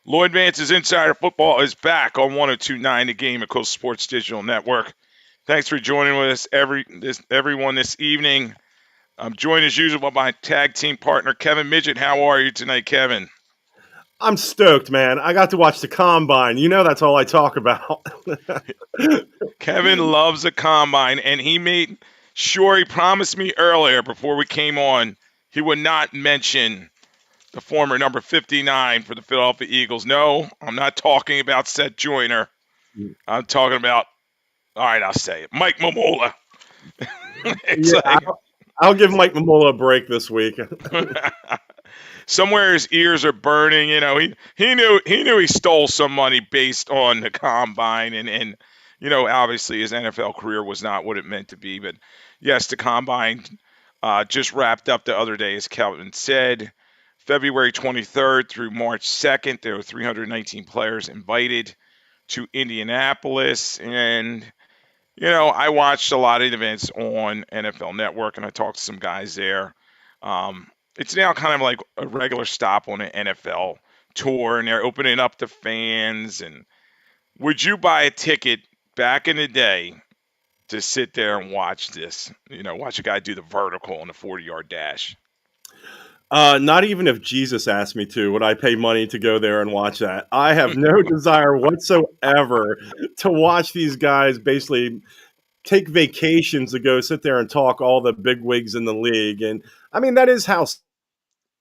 Lloyd Vance's Insider Football is back on 102.9 The Game, Coast Sports Digital Network. Thanks for joining with us, everyone, this evening. I'm joined as usual by my tag team partner, Kevin Midgette. How are you tonight, Kevin? I'm stoked, man. I got to watch the combine. You know that's all I talk about. Kevin loves the combine, and he made sure he promised me earlier before we came on he would not mention the former number 59 for the Philadelphia Eagles. No, I'm not talking about Seth Joyner. I'm talking about, all right, I'll say it, Mike Mamola. It's Yeah, like I'll give Mike Mamola a break this week. somewhere his ears are burning. He knew he stole some money based on the combine, and obviously his NFL career was not what it meant to be. But yes, the combine just wrapped up the other day, as Calvin said. February 23rd through March 2nd, there were 319 players invited to Indianapolis, and I watched a lot of the events on NFL Network, and I talked to some guys there. It's now kind of like a regular stop on an NFL tour, and they're opening up to fans. And would you buy a ticket back in the day to sit there and watch this? Watch a guy do the vertical on the 40-yard dash. Not even if Jesus asked me to, would I pay money to go there and watch that. I have no desire whatsoever to watch these guys basically take vacations to go sit there and talk all the big wigs in the league. And I mean, that is how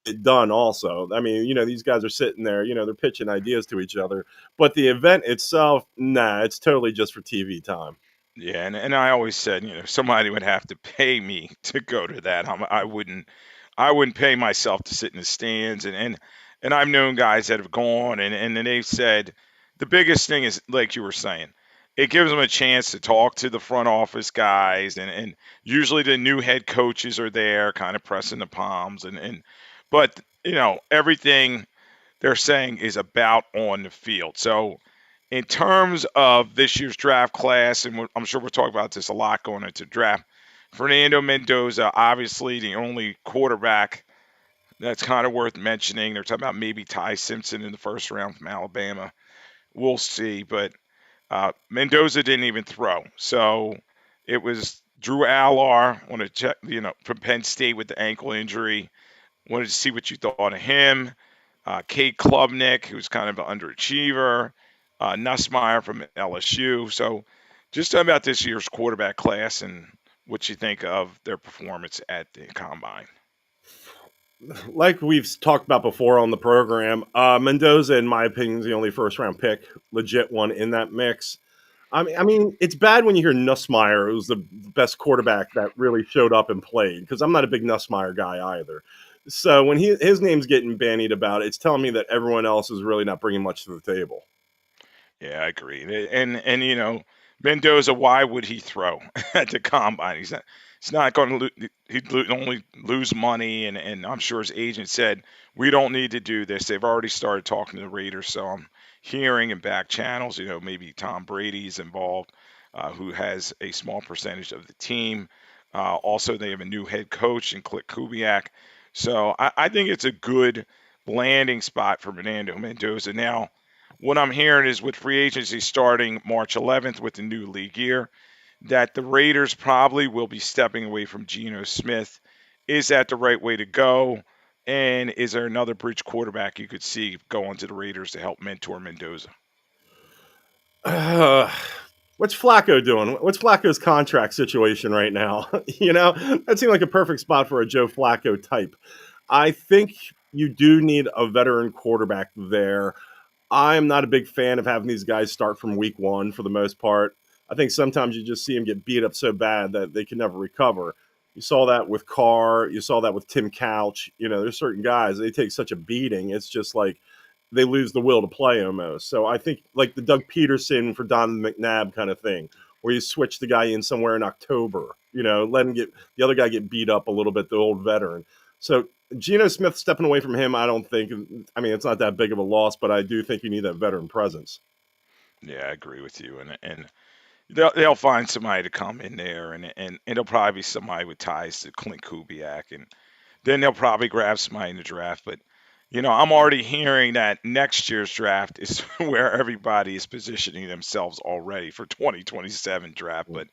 it done also. I mean, these guys are sitting there, they're pitching ideas to each other. But the event itself, nah, it's totally just for TV time. Yeah, and I always said, somebody would have to pay me to go to that. I wouldn't pay myself to sit in the stands, and I've known guys that have gone, and they've said the biggest thing is, like you were saying, it gives them a chance to talk to the front office guys, and usually the new head coaches are there kind of pressing the palms, but everything they're saying is about on the field. So in terms of this year's draft class, and I'm sure we'll talk about this a lot going into draft, Fernando Mendoza, obviously the only quarterback that's kind of worth mentioning. They're talking about maybe Ty Simpson in the first round from Alabama. We'll see, but Mendoza didn't even throw. So it was Drew Allar, want to check, from Penn State with the ankle injury. Wanted to see what you thought of him. Cade Klubnik, who's kind of an underachiever. Nussmeier from LSU. So just talking about this year's quarterback class and what you think of their performance at the combine. Like we've talked about before on the program, Mendoza, in my opinion, is the only first round pick, legit one in that mix. I mean, it's bad when you hear Nussmeier, who's the best quarterback that really showed up and played, because I'm not a big Nussmeier guy either. So when his name's getting bandied about, it's telling me that everyone else is really not bringing much to the table. Yeah, I agree. And Mendoza, why would he throw at the combine? He's not going to he'd only lose money, and I'm sure his agent said we don't need to do this. They've already started talking to the Raiders, so I'm hearing in back channels, maybe Tom Brady's involved, who has a small percentage of the team. Also, they have a new head coach in Click Kubiak, so I think it's a good landing spot for Fernando Mendoza. Now, what I'm hearing is with free agency starting March 11th with the new league year, that the Raiders probably will be stepping away from Geno Smith. Is that the right way to go? And is there another bridge quarterback you could see going to the Raiders to help mentor Mendoza? Uh, what's Flacco doing? What's Flacco's contract situation right now? That seemed like a perfect spot for a Joe Flacco type. I think you do need a veteran quarterback there. I'm not a big fan of having these guys start from week one for the most part. I think sometimes you just see them get beat up so bad that they can never recover. You saw that with Carr. You saw that with Tim Couch. There's certain guys, they take such a beating. It's just like they lose the will to play almost. So I think like the Doug Peterson for Don McNabb kind of thing, where you switch the guy in somewhere in October, let him get the other guy get beat up a little bit, the old veteran. So Geno Smith stepping away from him, I don't think. I mean, it's not that big of a loss, but I do think you need that veteran presence. Yeah, I agree with you. And they'll find somebody to come in there, and it'll probably be somebody with ties to Clint Kubiak, and then they'll probably grab somebody in the draft. But I'm already hearing that next year's draft is where everybody is positioning themselves already for 2027 draft. But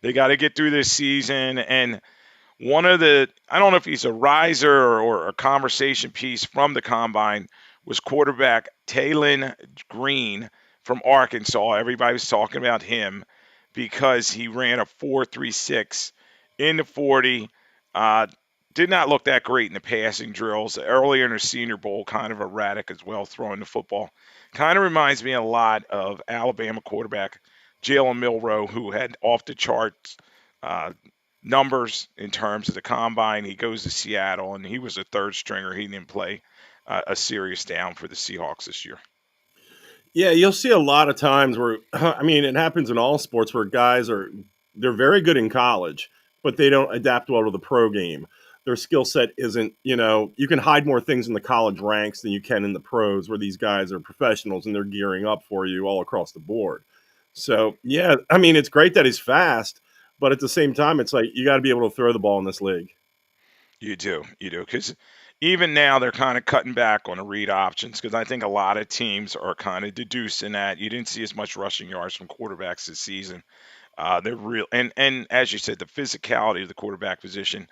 they got to get through this season. And I don't know if he's a riser or a conversation piece from the combine, was quarterback Talon Green from Arkansas. Everybody was talking about him because he ran a 4.36 in the 40. Uh, did not look that great in the passing drills. Earlier in the Senior Bowl, kind of erratic as well, throwing the football. Kind of reminds me a lot of Alabama quarterback Jalen Milroe, who had off the charts uh, numbers in terms of the combine. He goes to Seattle, and he was a third stringer. He didn't play a serious down for the Seahawks this year. Yeah, you'll see a lot of times where I mean, it happens in all sports where guys are they're very good in college, but they don't adapt well to the pro game. Their skill set isn't, you can hide more things in the college ranks than you can in the pros where these guys are professionals and they're gearing up for you all across the board. So, yeah, I mean, it's great that he's fast, but at the same time, it's like you got to be able to throw the ball in this league. You do, because even now they're kind of cutting back on the read options because I think a lot of teams are kind of deducing that you didn't see as much rushing yards from quarterbacks this season. They're real, and as you said, the physicality of the quarterback position.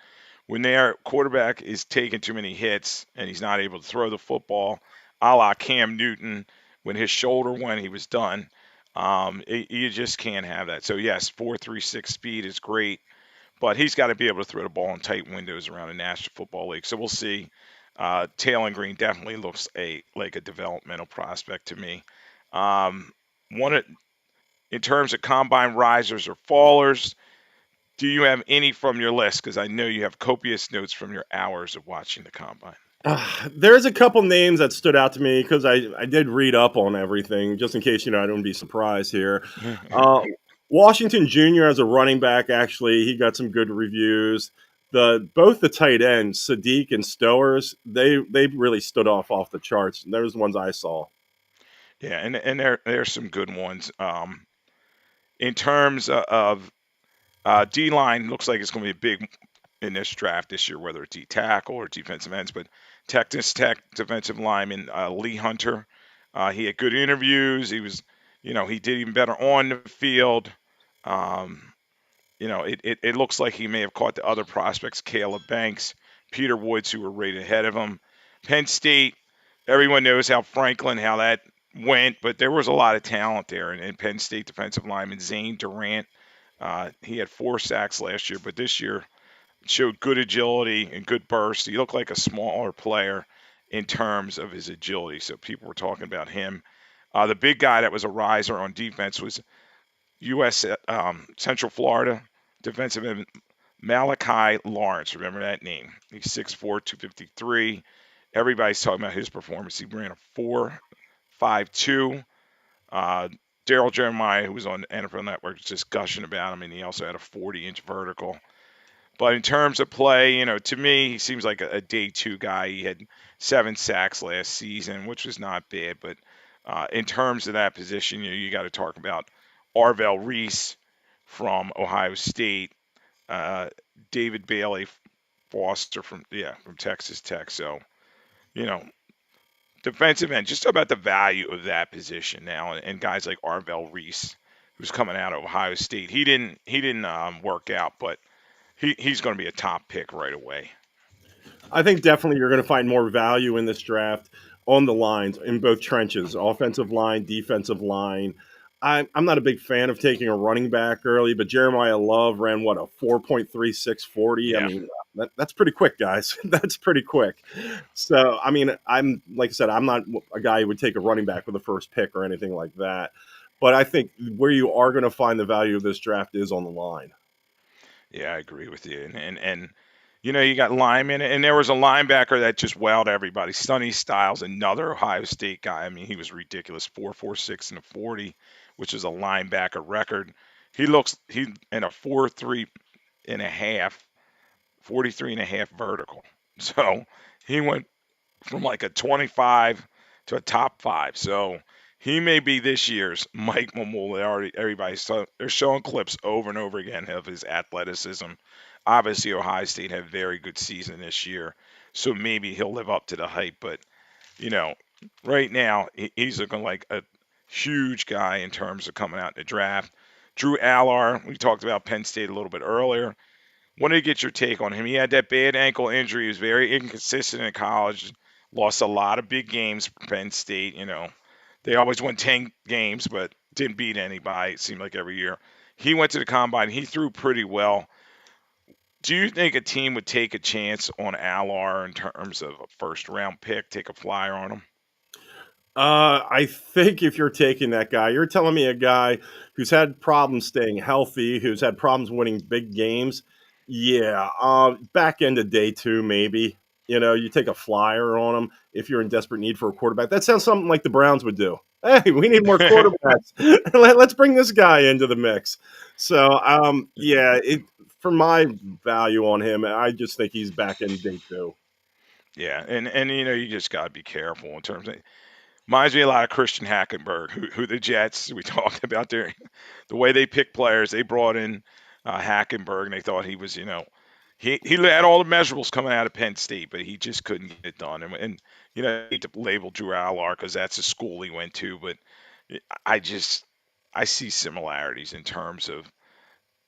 When their quarterback is taking too many hits and he's not able to throw the football, a la Cam Newton, when his shoulder went, he was done. You just can't have that. So yes, 4.36 speed is great, but he's got to be able to throw the ball in tight windows around the National Football League. So we'll see. Taylor Green definitely looks like a developmental prospect to me. Um, one of, in terms of combine risers or fallers, do you have any from your list? Because I know you have copious notes from your hours of watching the combine. There's a couple names that stood out to me because I did read up on everything just in case I don't be surprised here. Uh, Washington Jr. as a running back, actually, he got some good reviews. Both the tight ends, Sadiq and Stowers, they really stood off the charts. And those the ones I saw. Yeah, and there's some good ones. In terms of D line, looks like it's going to be big in this draft this year, whether it's D tackle or defensive ends. But Texas Tech defensive lineman Lee Hunter, he had good interviews. He did even better on the field. Um, it looks like he may have caught the other prospects, Caleb Banks, Peter Woods, who were rated ahead of him. Penn State, everyone knows how that went, but there was a lot of talent there. And Penn State defensive lineman Zane Durant, he had 4 sacks last year, but this year showed good agility and good burst. He looked like a smaller player in terms of his agility, so people were talking about him. The big guy that was a riser on defense was U.S. Central Florida defensive end Malachi Lawrence. Remember that name? He's 6'4", 253. Everybody's talking about his performance. He ran a 4.52. Uh, Daryl Jeremiah, who was on NFL Network, was just gushing about him, and he also had a 40-inch vertical. But in terms of play, to me, he seems like a day two guy. He had 7 sacks last season, which was not bad. But in terms of that position, you got to talk about Arvell Reese from Ohio State, uh, David Bailey Foster from Texas Tech. So you know, defensive end. Just about the value of that position now, and guys like Arvell Reese, who's coming out of Ohio State. He didn't work out, but he's going to be a top pick right away. I think definitely you're going to find more value in this draft on the lines in both trenches, offensive line, defensive line. I'm not a big fan of taking a running back early, but Jeremiah Love ran what a 4.3640. I Yeah. mean, that's pretty quick, guys. That's pretty quick. So, I mean, I'm like I said, I'm not a guy who would take a running back with the first pick or anything like that. But I think where you are going to find the value of this draft is on the line. Yeah, I agree with you. And you got linemen, and there was a linebacker that just wowed everybody. Sonny Styles, another Ohio State guy. I mean, he was ridiculous. 4.46 and a 40, which is a linebacker record. He in a 4.3 and a half, 43 and a half vertical. So he went from like a 25 to a top five. So he may be this year's Mike Mamula. They're showing clips over and over again of his athleticism. Obviously, Ohio State had a very good season this year, so maybe he'll live up to the hype. But you know, right now he's looking like a huge guy in terms of coming out in the draft. Drew Allar, we talked about Penn State a little bit earlier. Wanted to get your take on him. He had that bad ankle injury. He was very inconsistent in college. Lost a lot of big games for Penn State. They always won 10 games, but didn't beat anybody. It seemed like every year. He went to the combine. He threw pretty well. Do you think a team would take a chance on Allar in terms of a first round pick, take a flyer on him? I think if you're taking that guy, you're telling me a guy who's had problems staying healthy, who's had problems winning big games. Yeah, back end of day two, maybe. You take a flyer on him if you're in desperate need for a quarterback. That sounds something like the Browns would do. Hey, we need more quarterbacks. Let's bring this guy into the mix. So, yeah, for my value on him, I just think he's back in day two. Yeah, and you just got to be careful in terms of. Reminds me a lot of Christian Hackenberg, who the Jets we talked about there. The way they pick players, they brought in Hackenberg, and they thought he was, he had all the measurables coming out of Penn State, but he just couldn't get it done. And I hate to label Drew Allar because that's the school he went to, but I just I see similarities in terms of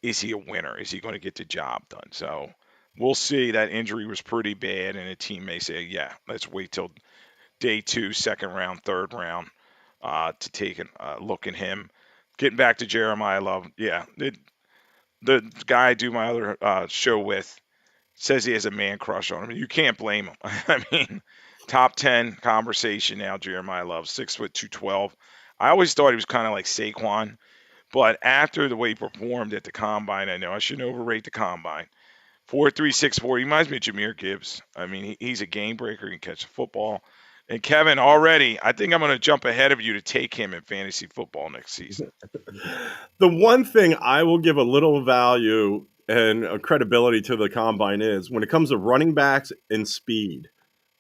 is he a winner? Is he going to get the job done? So we'll see. That injury was pretty bad, and a team may say, yeah, let's wait till day two, second round, third round to take a look at him. Getting back to Jeremiah Love, yeah, the guy I do my other show with says he has a man crush on him. You can't blame him. I mean, top 10 conversation now, Jeremiah Love, 6 foot 212. I always thought he was kind of like Saquon, but after the way he performed at the combine, I know I shouldn't overrate the combine. 4.36 He reminds me of Jameer Gibbs. I mean, he's a game breaker. He can catch a football. And Kevin, already, I think I'm going to jump ahead of you to take him in fantasy football next season. The one thing I will give a little value and credibility to the combine is when it comes to running backs and speed,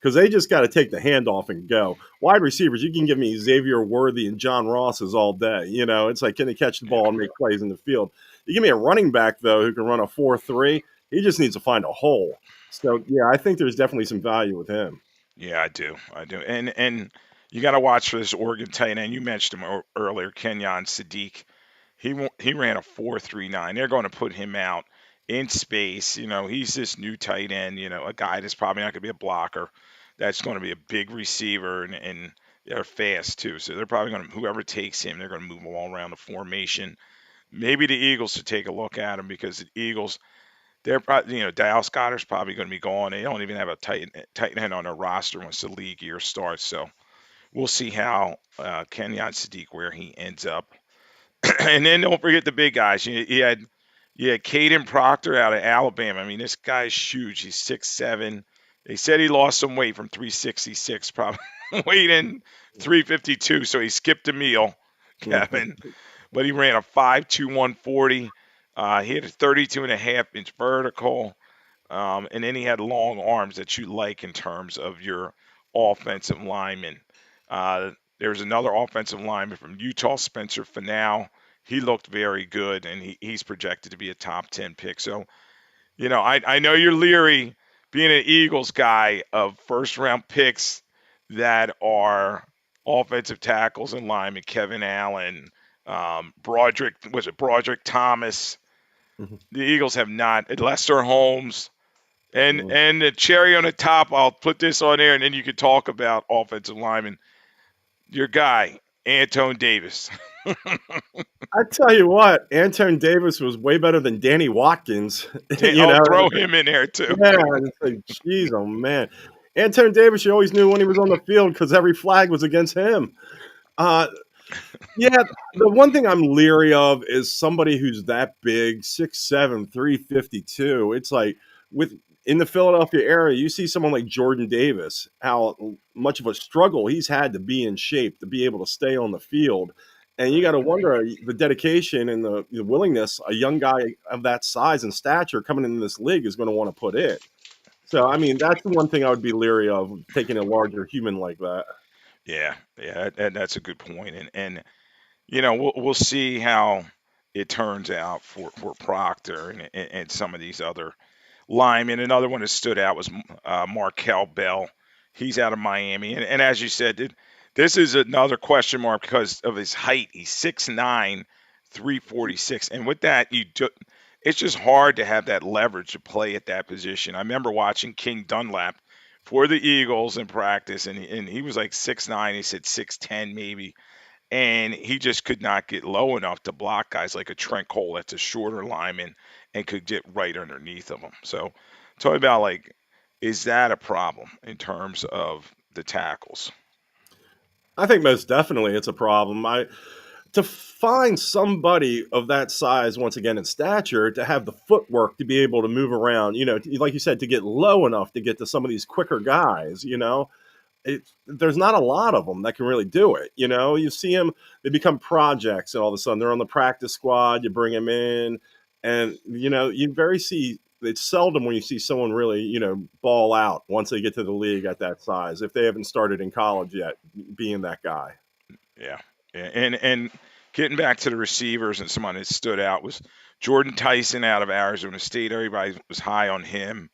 because they just got to take the handoff and go. Wide receivers, you can give me Xavier Worthy and John Rosses all day. It's like, can they catch the ball Yeah, and make plays in the field? You give me a running back, though, who can run a 4.3, he just needs to find a hole. So, yeah, I think there's definitely some value with him. yeah, I do, and you got to watch for this Oregon tight end. You mentioned him earlier, Kenyon Sadiq. He ran a 4.39. They're going to put him out in space. He's this new tight end. A guy that's probably not going to be a blocker. That's going to be a big receiver, and they're fast too. So they're probably going to whoever takes him, they're going to move him all around the formation. Maybe the Eagles should take a look at him because the Eagles, they're probably, Dallas Goedert's probably going to be gone. They don't even have a tight end on their roster once the league year starts. So we'll see how Kenyon Sadiq where he ends up. And then don't forget the big guys. You had Caden Proctor out of Alabama. I mean, this guy's huge. He's 6'7". They said he lost some weight from 366, probably weighed in 352, so he skipped a meal, Kevin. But he ran a 5.2 140. He had a 32.5-inch vertical. And then he had long arms that you like in terms of your offensive lineman. Uh, there's another offensive lineman from Utah, Spencer Fanau. He looked very good, and he's projected to be a top 10 pick. So, I know you're leery being an Eagles guy of first round picks that are offensive tackles and linemen, Kevin Allen, Broderick Thomas. The Eagles have not. Lester Holmes. And the cherry on the top, I'll put this on there, and then you can talk about offensive lineman. Your guy, Antone Davis. I tell you what, Anton Davis was way better than Danny Watkins. Throw him in there too. Yeah, it's like, geez, oh man, Anton Davis, you always knew when he was on the field because every flag was against him. Uh, yeah, the one thing I'm leery of is somebody who's that big, 6'7", 352. It's like with in the Philadelphia area, you see someone like Jordan Davis, how much of a struggle he's had to be in shape to be able to stay on the field. And you got to wonder the dedication and the willingness a young guy of that size and stature coming into this league is going to want to put in. So, I mean, that's the one thing I would be leery of taking a larger human like that. Yeah, that's a good point. And we'll see how it turns out for Proctor and some of these other linemen. Another one that stood out was Markel Bell. He's out of Miami, and as you said, this is another question mark because of his height. He's 6'9", 346, and with that, it's just hard to have that leverage to play at that position. I remember watching King Dunlap for the Eagles in practice, and he was like 6'9". He said 6'10" maybe, and he just could not get low enough to block guys like a Trent Cole that's a shorter lineman and could get right underneath of him. So, talk about like, is that a problem in terms of the tackles? I think most definitely it's a problem. I To find somebody of that size, once again in stature, to have the footwork to be able to move around, like you said, to get low enough to get to some of these quicker guys, there's not a lot of them that can really do it. You see them, they become projects, and all of a sudden they're on the practice squad. You bring them in, and it's seldom when you see someone really, ball out once they get to the league at that size, if they haven't started in college yet, being that guy. Yeah. Yeah. And getting back to the receivers, and someone that stood out was Jordan Tyson out of Arizona State. Everybody was high on him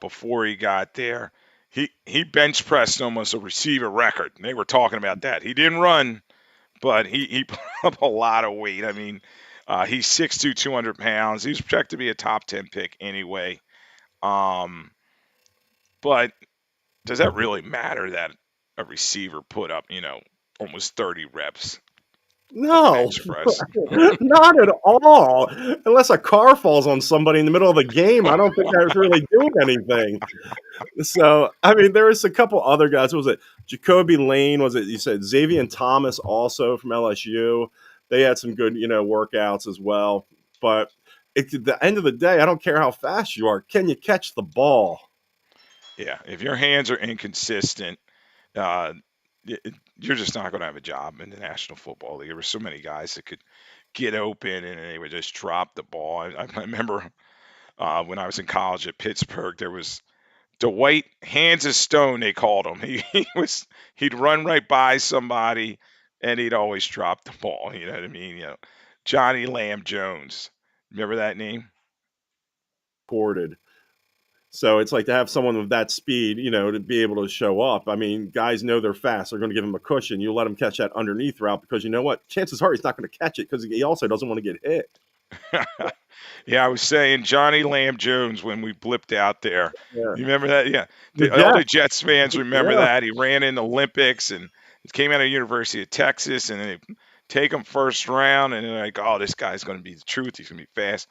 before he got there. He bench pressed almost a receiver record. They were talking about that. He didn't run, but he put up a lot of weight. I mean, he's 6'2", 200 pounds. He's projected to be a top 10 pick anyway. Um, but does that really matter that a receiver put up, almost 30 reps of No, bench press? not at all. Unless a car falls on somebody in the middle of the game, I don't think that's really doing anything. So, I mean, there was a couple other guys. What was it Jacoby Lane? Was it, you said Xavier Thomas, also from LSU? They had some good, workouts as well. But at the end of the day, I don't care how fast you are. Can you catch the ball? Yeah, if your hands are inconsistent, uh, you're just not going to have a job in the National Football League. There were so many guys that could get open and they would just drop the ball. I remember when I was in college at Pittsburgh, there was Dwight Hands of Stone, they called him. He'd run right by somebody and he'd always drop the ball. You know what I mean? Johnny Lamb Jones. Remember that name? Ported. So it's like to have someone with that speed, to be able to show up. I mean, guys know they're fast. They're going to give him a cushion. You let him catch that underneath route because you know what? Chances are he's not going to catch it because he also doesn't want to get hit. Yeah, I was saying Johnny Lamb Jones when we blipped out there. Yeah. You remember that? Yeah. All the Midgette. Jets fans remember Yeah. that. He ran in the Olympics and came out of University of Texas, and they take him first round, and they're like, oh, this guy's going to be the truth. He's going to be fast.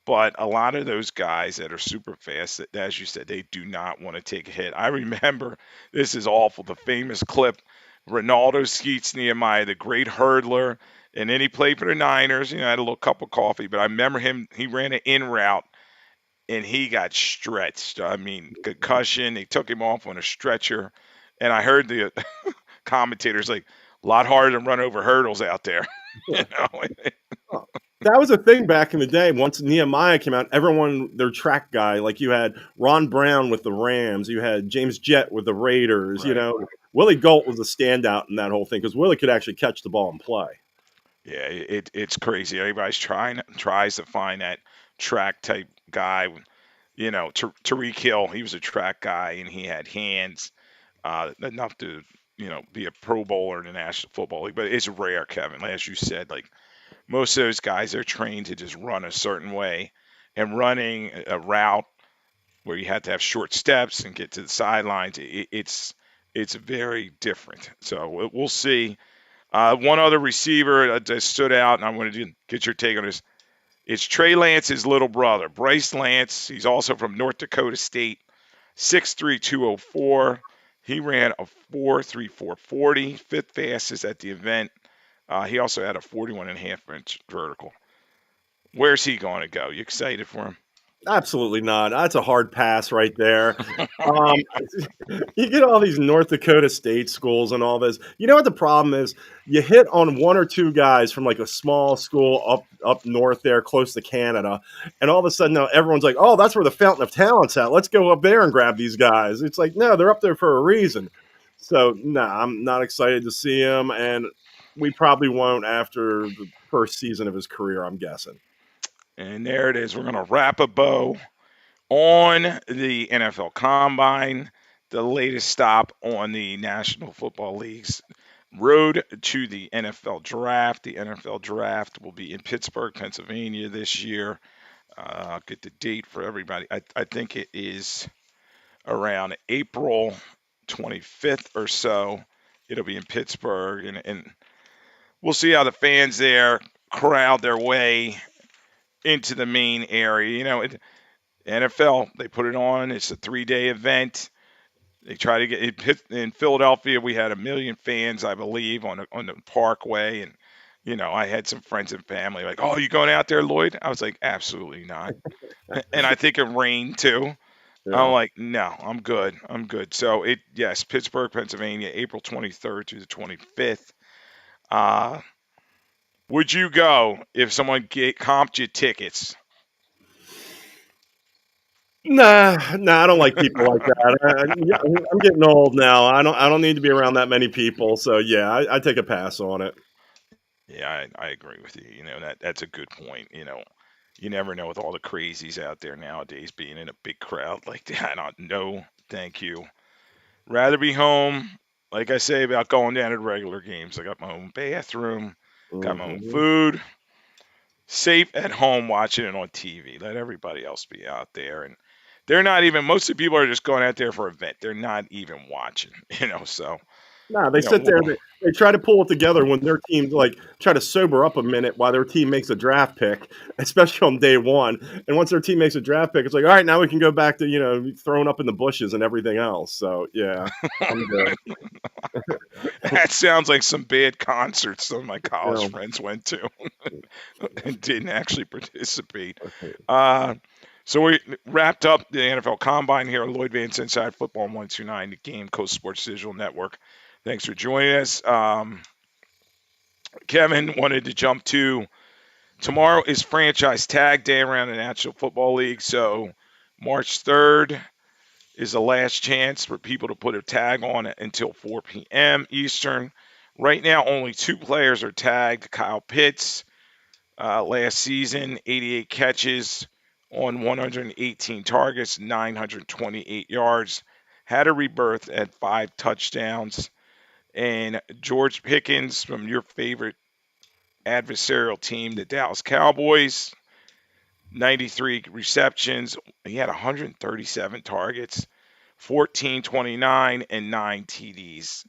But a lot of those guys that are super fast, as you said, they do not want to take a hit. I remember, this is awful, the famous clip, Ronaldo Skeets Nehemiah, the great hurdler, and then he played for the Niners. Had a little cup of coffee, but I remember him. He ran an in route, and he got stretched. I mean, concussion. They took him off on a stretcher, and I heard the commentators like, a lot harder to run over hurdles out there. you know? That was a thing back in the day. Once Nehemiah came out, everyone, their track guy, like you had Ron Brown with the Rams, you had James Jett with the Raiders, Right. Willie Galt was a standout in that whole thing because Willie could actually catch the ball and play. Yeah, it's crazy. Everybody's tries to find that track type guy. Tariq Hill, he was a track guy and he had hands enough to be a Pro Bowler in the National Football League. But it's rare, Kevin. As you said, like most of those guys are trained to just run a certain way, and running a route where you have to have short steps and get to the sidelines, it's very different. So we'll see. One other receiver that stood out, and I wanted to get your take on this. It's Trey Lance's little brother, Bryce Lance. He's also from North Dakota State, 6'3", 204. He ran a 4.34 40, fifth fastest at the event. He also had a 41.5-inch vertical. Where's he going to go? You excited for him? Absolutely not. That's a hard pass right there. Um, you get all these North Dakota State schools and all this. You know what the problem is? You hit on one or two guys from like a small school up north there, close to Canada, and all of a sudden now everyone's like, "Oh, that's where the fountain of talent's at. Let's go up there and grab these guys." It's like, no, they're up there for a reason. So, nah, I'm not excited to see him, and we probably won't after the first season of his career, I'm guessing. And there it is. We're going to wrap a bow on the NFL Combine. the latest stop on the National Football League's road to the NFL draft. The NFL draft will be in Pittsburgh, Pennsylvania this year. I'll get the date for everybody. I think it is around April 25th or so. It'll be in Pittsburgh, and we'll see how the fans there crowd their way into the main area. NFL, they put it on. It's a 3-day event. They try to get it in Philadelphia. We had 1 million fans, I believe, on the Parkway, and I had some friends and family like, "Oh, you going out there, Lloyd?" I was like, "Absolutely not." And I think it rained too. I'm Yeah. like, "No, I'm good. I'm good." So yes, Pittsburgh, Pennsylvania, April 23rd to the 25th. Uh, would you go if someone comped you tickets? Nah, I don't like people like that. Yeah, I'm getting old now. I don't need to be around that many people. So yeah, I take a pass on it. Yeah, I agree with you. That's a good point. You never know with all the crazies out there nowadays being in a big crowd like that. No, thank you. Rather be home. Like I say about going down to regular games. I got my own bathroom, got my own Hmm. food, safe at home watching it on TV. Let everybody else be out there. And they're not even, most of the people are just going out there for an event. They're not even watching, so, Nah, they you know, sit there. They try to pull it together when their team like try to sober up a minute while their team makes a draft pick, especially on day one. And once their team makes a draft pick, it's like, all right, now we can go back to throwing up in the bushes and everything else. So yeah, I'm good. that sounds like some bad concerts some of my college Yeah. friends went to and didn't actually participate. Uh, so we wrapped up the NFL Combine here on Lloyd Vance Inside Football 129, the Game Coast Sports Digital Network. Thanks for joining us. Kevin wanted to jump to tomorrow is franchise tag day around the National Football League. So March 3rd is the last chance for people to put a tag on it until 4 p.m. Eastern. Right now, only 2 players are tagged. Kyle Pitts, last season, 88 catches on 118 targets, 928 yards, had a rebirth at 5 touchdowns. And George Pickens from your favorite adversarial team, the Dallas Cowboys, 93 receptions. He had 137 targets, 1429, and 9 TDs.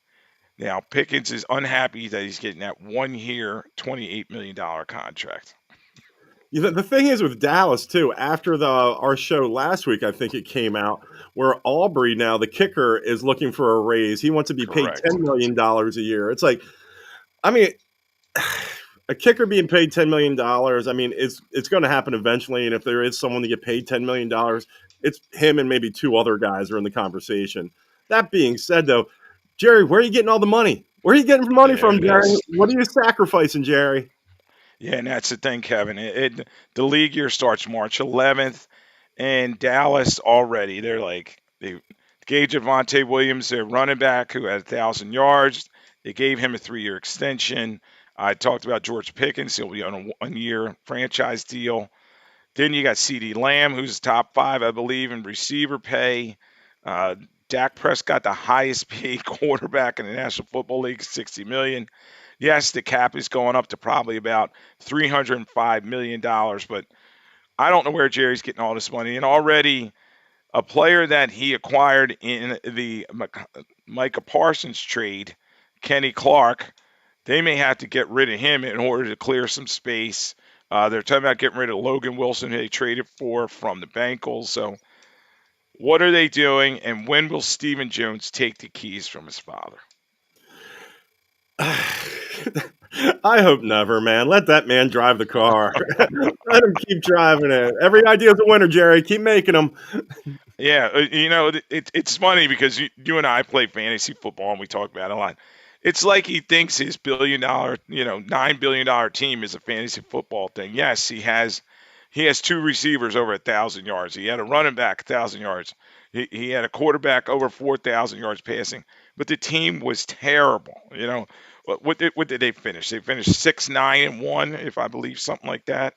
Now, Pickens is unhappy that he's getting that 1 year, $28 million contract. The thing is with Dallas too. After our show last week, I think it came out where Aubrey now the kicker is looking for a raise. He wants to be paid Correct. $10 million a year. It's like, I mean, a kicker being paid $10 million. I mean, it's going to happen eventually. And if there is someone to get paid $10 million, it's him and maybe 2 other guys are in the conversation. That being said, though, Jerry, where are you getting all the money? Where are you getting money There from, it Jerry? is. What are you sacrificing, Jerry? Yeah, and that's the thing, Kevin. The league year starts March 11th, and Dallas already they gave Javonte Williams their running back who had 1,000 yards. They gave him a 3-year extension. I talked about George Pickens. He'll be on a 1-year franchise deal. Then you got CeeDee Lamb, who's top 5, I believe, in receiver pay. Uh, Dak Prescott, the highest paid quarterback in the National Football League, $60 million. Yes, the cap is going up to probably about $305 million, but I don't know where Jerry's getting all this money. And already a player that he acquired in the Micah Parsons trade, Kenny Clark, they may have to get rid of him in order to clear some space. They're talking about getting rid of Logan Wilson, who they traded for from the Bengals. So what are they doing, and when will Stephen Jones take the keys from his father? I hope never, man. Let that man drive the car. Let him keep driving it. Every idea is a winner, Jerry. Keep making them. Yeah, it's funny because you and I play fantasy football and we talk about it a lot. It's like he thinks his $1 billion, $9 billion team is a fantasy football thing. Yes, he has 2 receivers over 1,000 yards. He had a running back 1,000 yards. He had a quarterback over 4,000 yards passing. But the team was terrible. What did they finish? They finished 6-9-1, if I believe, something like that.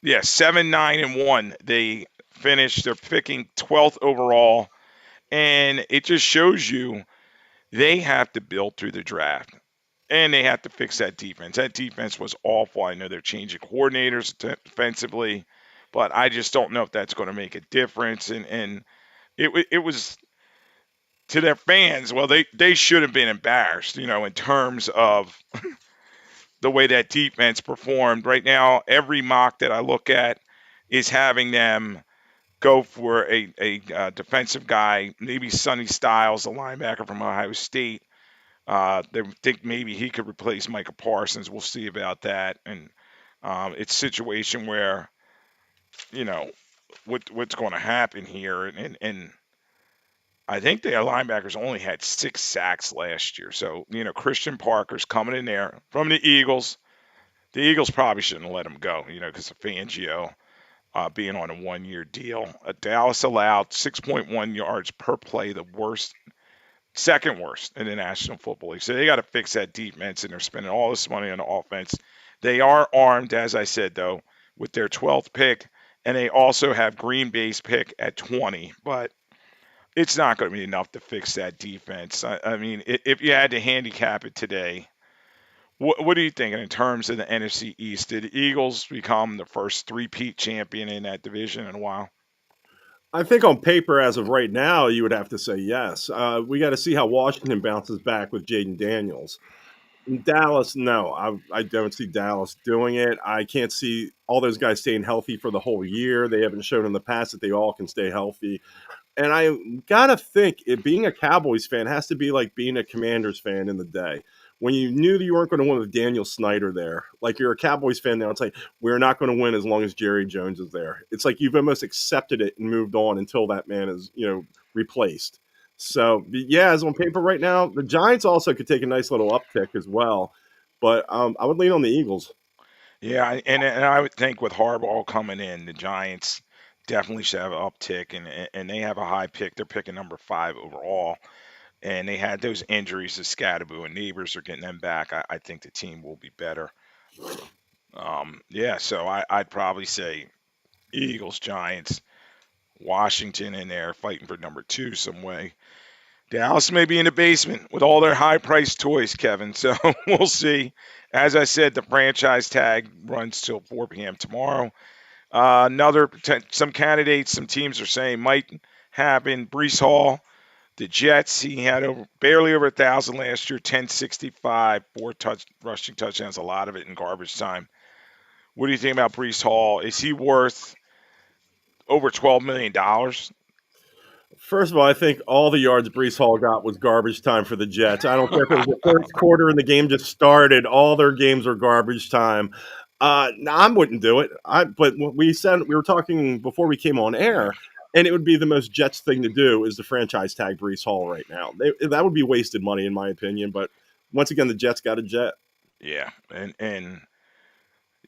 Yeah, 7-9-1. They finished. They're picking 12th overall, And it just shows you they have to build through the draft. And they have to fix that defense. That defense was awful. I know they're changing coordinators defensively, but I just don't know if that's going to make a difference. And it was to their fans. Well, they should have been embarrassed, in terms of the way that defense performed. Right now, every mock that I look at is having them go for a defensive guy, maybe Sonny Styles, a linebacker from Ohio State. They think maybe he could replace Micah Parsons. We'll see about that. And it's a situation where, you know, what's going to happen here. And I think the linebackers only had 6 sacks last year. So, Christian Parker's coming in there from the Eagles. The Eagles probably shouldn't let him go, because of Fangio being on a 1-year deal. Dallas allowed 6.1 yards per play, the worst, second worst in the National Football League. So they got to fix that defense, and they're spending all this money on the offense. They are armed, as I said, though, with their 12th pick, and they also have Green Bay's pick at 20. But it's not going to be enough to fix that defense. I mean, if you had to handicap it today, what are you thinking in terms of the NFC East? Did the Eagles become the first three-peat champion in that division in a while? I think on paper, as of right now, you would have to say yes. We got to see how Washington bounces back with Jaden Daniels. In Dallas, no, I don't see Dallas doing it. I can't see all those guys staying healthy for the whole year. They haven't shown in the past that they all can stay healthy. And I gotta think being a Cowboys fan has to be like being a Commanders fan in the day. When you knew that you weren't going to win with Daniel Snyder there, like you're a Cowboys fan now, it's like we're not going to win as long as Jerry Jones is there. It's like you've almost accepted it and moved on until that man is, replaced. So yeah, as on paper right now, the Giants also could take a nice little uptick as well, but I would lean on the Eagles. Yeah, and I would think with Harbaugh coming in, the Giants definitely should have an uptick, and they have a high pick. They're picking number 5 overall, and they had those injuries to Scadaboo and Neighbors are getting them back. I think the team will be better. Yeah, so I'd probably say Eagles, Giants, Washington in there fighting for number 2 some way. Dallas may be in the basement with all their high priced toys, Kevin. So we'll see. As I said, the franchise tag runs till 4 p.m. tomorrow. Some candidates, some teams are saying might happen. Brees Hall, the Jets, he had barely over 1,000 last year, 1065, rushing touchdowns, a lot of it in garbage time. What do you think about Brees Hall? Is he worth over $12 million? First of all, I think all the yards Brees Hall got was garbage time for the Jets. I don't care if it was the first quarter and the game just started; all their games were garbage time. No, I wouldn't do it. But what we said we were talking before we came on air, and it would be the most Jets thing to do is the franchise tag Brees Hall right now. That would be wasted money in my opinion. But once again, the Jets got a jet. Yeah, and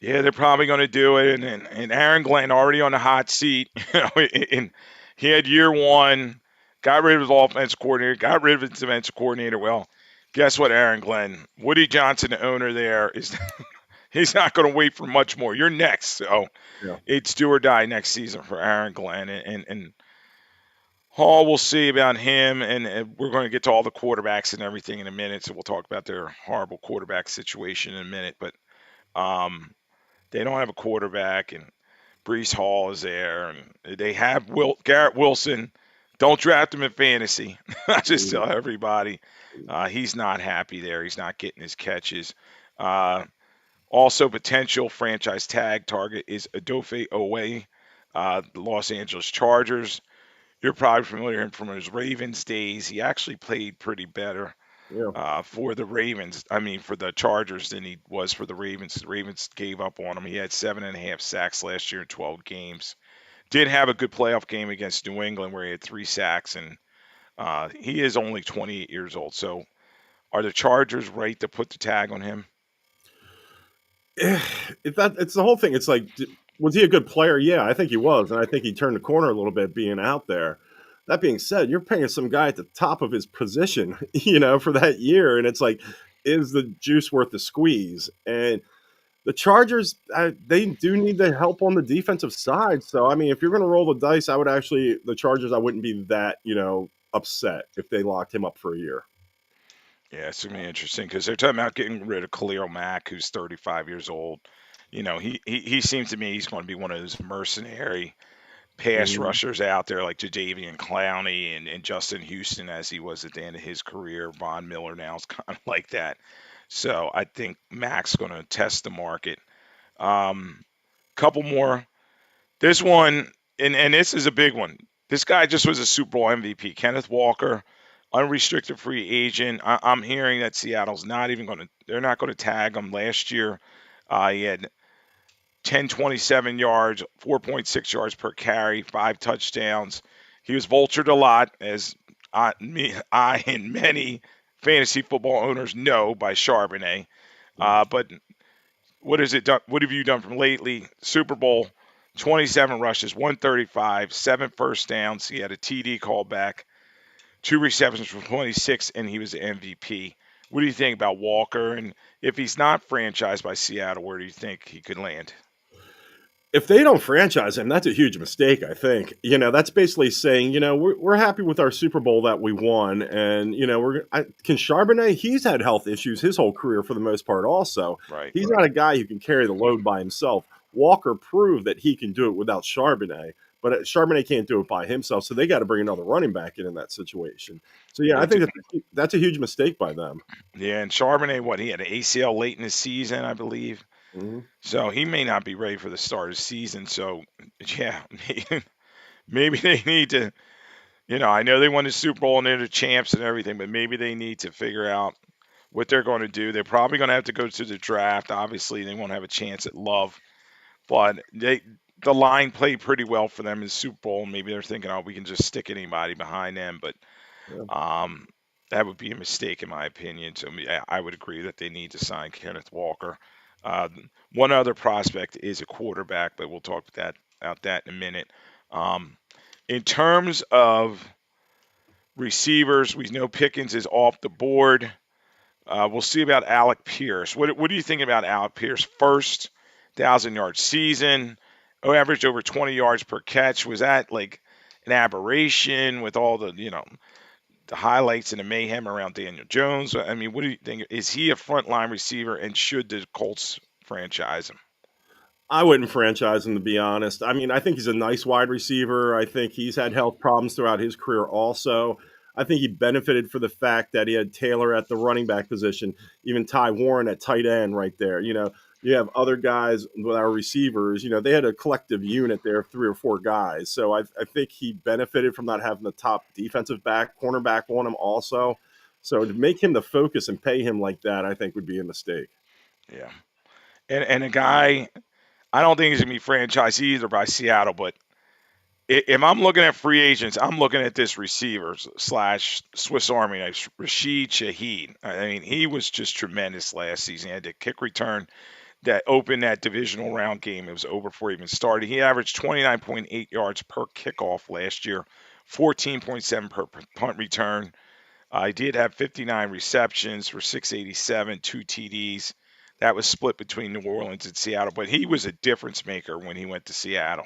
yeah, they're probably going to do it. And Aaron Glenn already on the hot seat. And he had year one, got rid of his offense coordinator, got rid of his defensive coordinator. Well, guess what, Aaron Glenn? Woody Johnson, the owner there, is he's not going to wait for much more. You're next. So Yeah. it's do or die next season for Aaron Glenn. And Hall, we'll see about him. And we're going to get to all the quarterbacks and everything in a minute. So we'll talk about their horrible quarterback situation in a minute. But um, they don't have a quarterback, and Brees Hall is there, and they have Garrett Wilson. Don't draft him in fantasy. I just tell everybody he's not happy there. He's not getting his catches. Uh, Also, potential franchise tag target is Adofe Owe, the Los Angeles Chargers. You're probably familiar with him from his Ravens days. He actually played pretty better Yeah. for the Ravens. I mean, for the Chargers than he was for the Ravens. The Ravens gave up on him. He had 7.5 sacks last year in 12 games. Did have a good playoff game against New England where he had 3 sacks, and he is only 28 years old. So, are the Chargers right to put the tag on him? It's the whole thing. It's like, was he a good player? Yeah, I think he was, and I think he turned the corner a little bit being out there. That being said, you're paying some guy at the top of his position, for that year, and it's like, is the juice worth the squeeze? And the Chargers, they do need the help on the defensive side. So, I mean, if you're going to roll the dice, I would actually the Chargers. I wouldn't be that upset if they locked him up for a year. Yeah, it's gonna be interesting because they're talking about getting rid of Khalil Mack, who's 35 years old. He seems to me he's going to be one of those mercenary pass Mhm. rushers out there like Jadavian Clowney and Justin Houston as he was at the end of his career. Von Miller now is kind of like that. So I think Mack's going to test the market. Couple more. This one, and this is a big one. This guy just was a Super Bowl MVP. Kenneth Walker, unrestricted free agent. I'm hearing that Seattle's not even going to. They're not going to tag him. Last year, he had 10.27 yards, 4.6 yards per carry, 5 touchdowns. He was vultured a lot, as I and many fantasy football owners know by Charbonnet. But what is it done? What have you done from lately? Super Bowl, 27 rushes, 135, 7 first downs. He had a TD callback, 2 receptions for 26, and he was the MVP. What do you think about Walker? And if he's not franchised by Seattle, where do you think he could land? If they don't franchise him, that's a huge mistake, I think. That's basically saying, we're happy with our Super Bowl that we won. And, can Charbonnet, he's had health issues his whole career for the most part, also. Right. He's not a guy who can carry the load by himself. Walker proved that he can do it without Charbonnet, but Charbonnet can't do it by himself. So they got to bring another running back in that situation. So, yeah, I They do. think that's a huge mistake by them. Yeah, and Charbonnet, what, he had an ACL late in the season, I believe. Mhm. So he may not be ready for the start of the season. So, yeah, maybe they need to, I know they won the Super Bowl and they're the champs and everything, but maybe they need to figure out what they're going to do. They're probably going to have to go to the draft. Obviously, they won't have a chance at Love, but the line played pretty well for them in the Super Bowl. Maybe they're thinking, oh, we can just stick anybody behind them, but Yeah. um, that would be a mistake in my opinion. So I would agree that they need to sign Kenneth Walker. Uh, One other prospect is a quarterback, but we'll talk about that in a minute. Um, in terms of receivers, we know Pickens is off the board. We'll see about Alec Pierce. What do you think about Alec Pierce? First 1,000 yard season, averaged over 20 yards per catch. Was that like an aberration with all the highlights and the mayhem around Daniel Jones? I mean, what do you think? Is he a frontline receiver, and should the Colts franchise him? I wouldn't franchise him, to be honest. I mean, I think he's a nice wide receiver. I think he's had health problems throughout his career also. I think he benefited for the fact that he had Taylor at the running back position, even Ty Warren at tight end right there. You have other guys with our receivers. They had a collective unit there of 3 or 4 guys. So I think he benefited from not having the top defensive back, cornerback on him also. So to make him the focus and pay him like that, I think would be a mistake. Yeah, and a guy, I don't think he's gonna be franchised either by Seattle, but if I'm looking at free agents, I'm looking at this receivers slash Swiss Army knife, Rashid Shaheed. I mean, he was just tremendous last season. He had the kick return that opened that divisional round game. It was over before he even started. He averaged 29.8 yards per kickoff last year, 14.7 per punt return. He did have 59 receptions for 687, 2 TDs. That was split between New Orleans and Seattle, but he was a difference maker when he went to Seattle.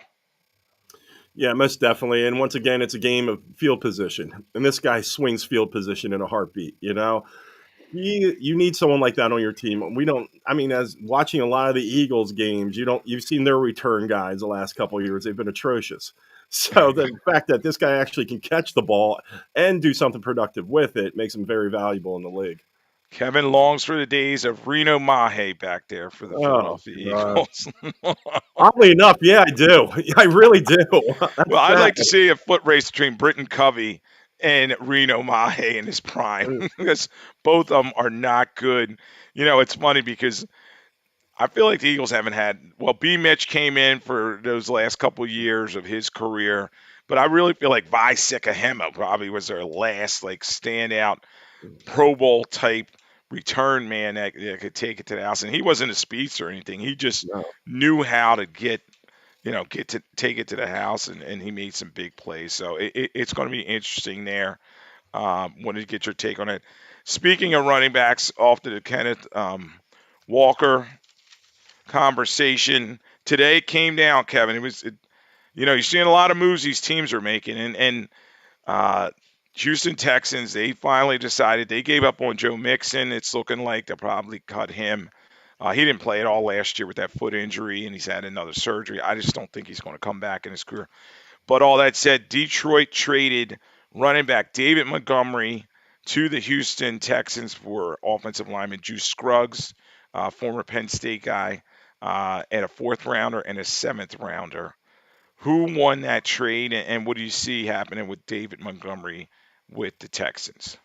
Yeah, most definitely. And once again, it's a game of field position. And this guy swings field position in a heartbeat, you need someone like that on your team. We don't. I mean, as watching a lot of the Eagles games, you've seen their return guys the last couple of years. They've been atrocious. So the fact that this guy actually can catch the ball and do something productive with it makes him very valuable in the league. Kevin longs for the days of Reno Mahe back there for the Oh Philadelphia God. Eagles. Oddly enough, yeah, I do. I really do. Well, That's I'd sad. like to see a foot race between Britton Covey and Reno Mahe in his prime because both of them are not good. It's funny because I feel like the Eagles haven't had, well, B. Mitch came in for those last couple years of his career, but I really feel like Vi Sikahema probably was their last like standout Pro Bowl type return man that could take it to the house. And he wasn't a speedster or anything. He just No. knew how to get to take it to the house, and he made some big plays. So it's going to be interesting there. Wanted to get your take on it. Speaking of running backs, off to the Kenneth Walker conversation today came down, Kevin. You're seeing a lot of moves these teams are making, and Houston Texans, they finally decided they gave up on Joe Mixon. It's looking like they'll probably cut him. He didn't play at all last year with that foot injury, and he's had another surgery. I just don't think he's going to come back in his career. But all that said, Detroit traded running back David Montgomery to the Houston Texans for offensive lineman Juice Scruggs, former Penn State guy, and a fourth rounder and a seventh rounder. Who won that trade, and what do you see happening with David Montgomery with the Texans?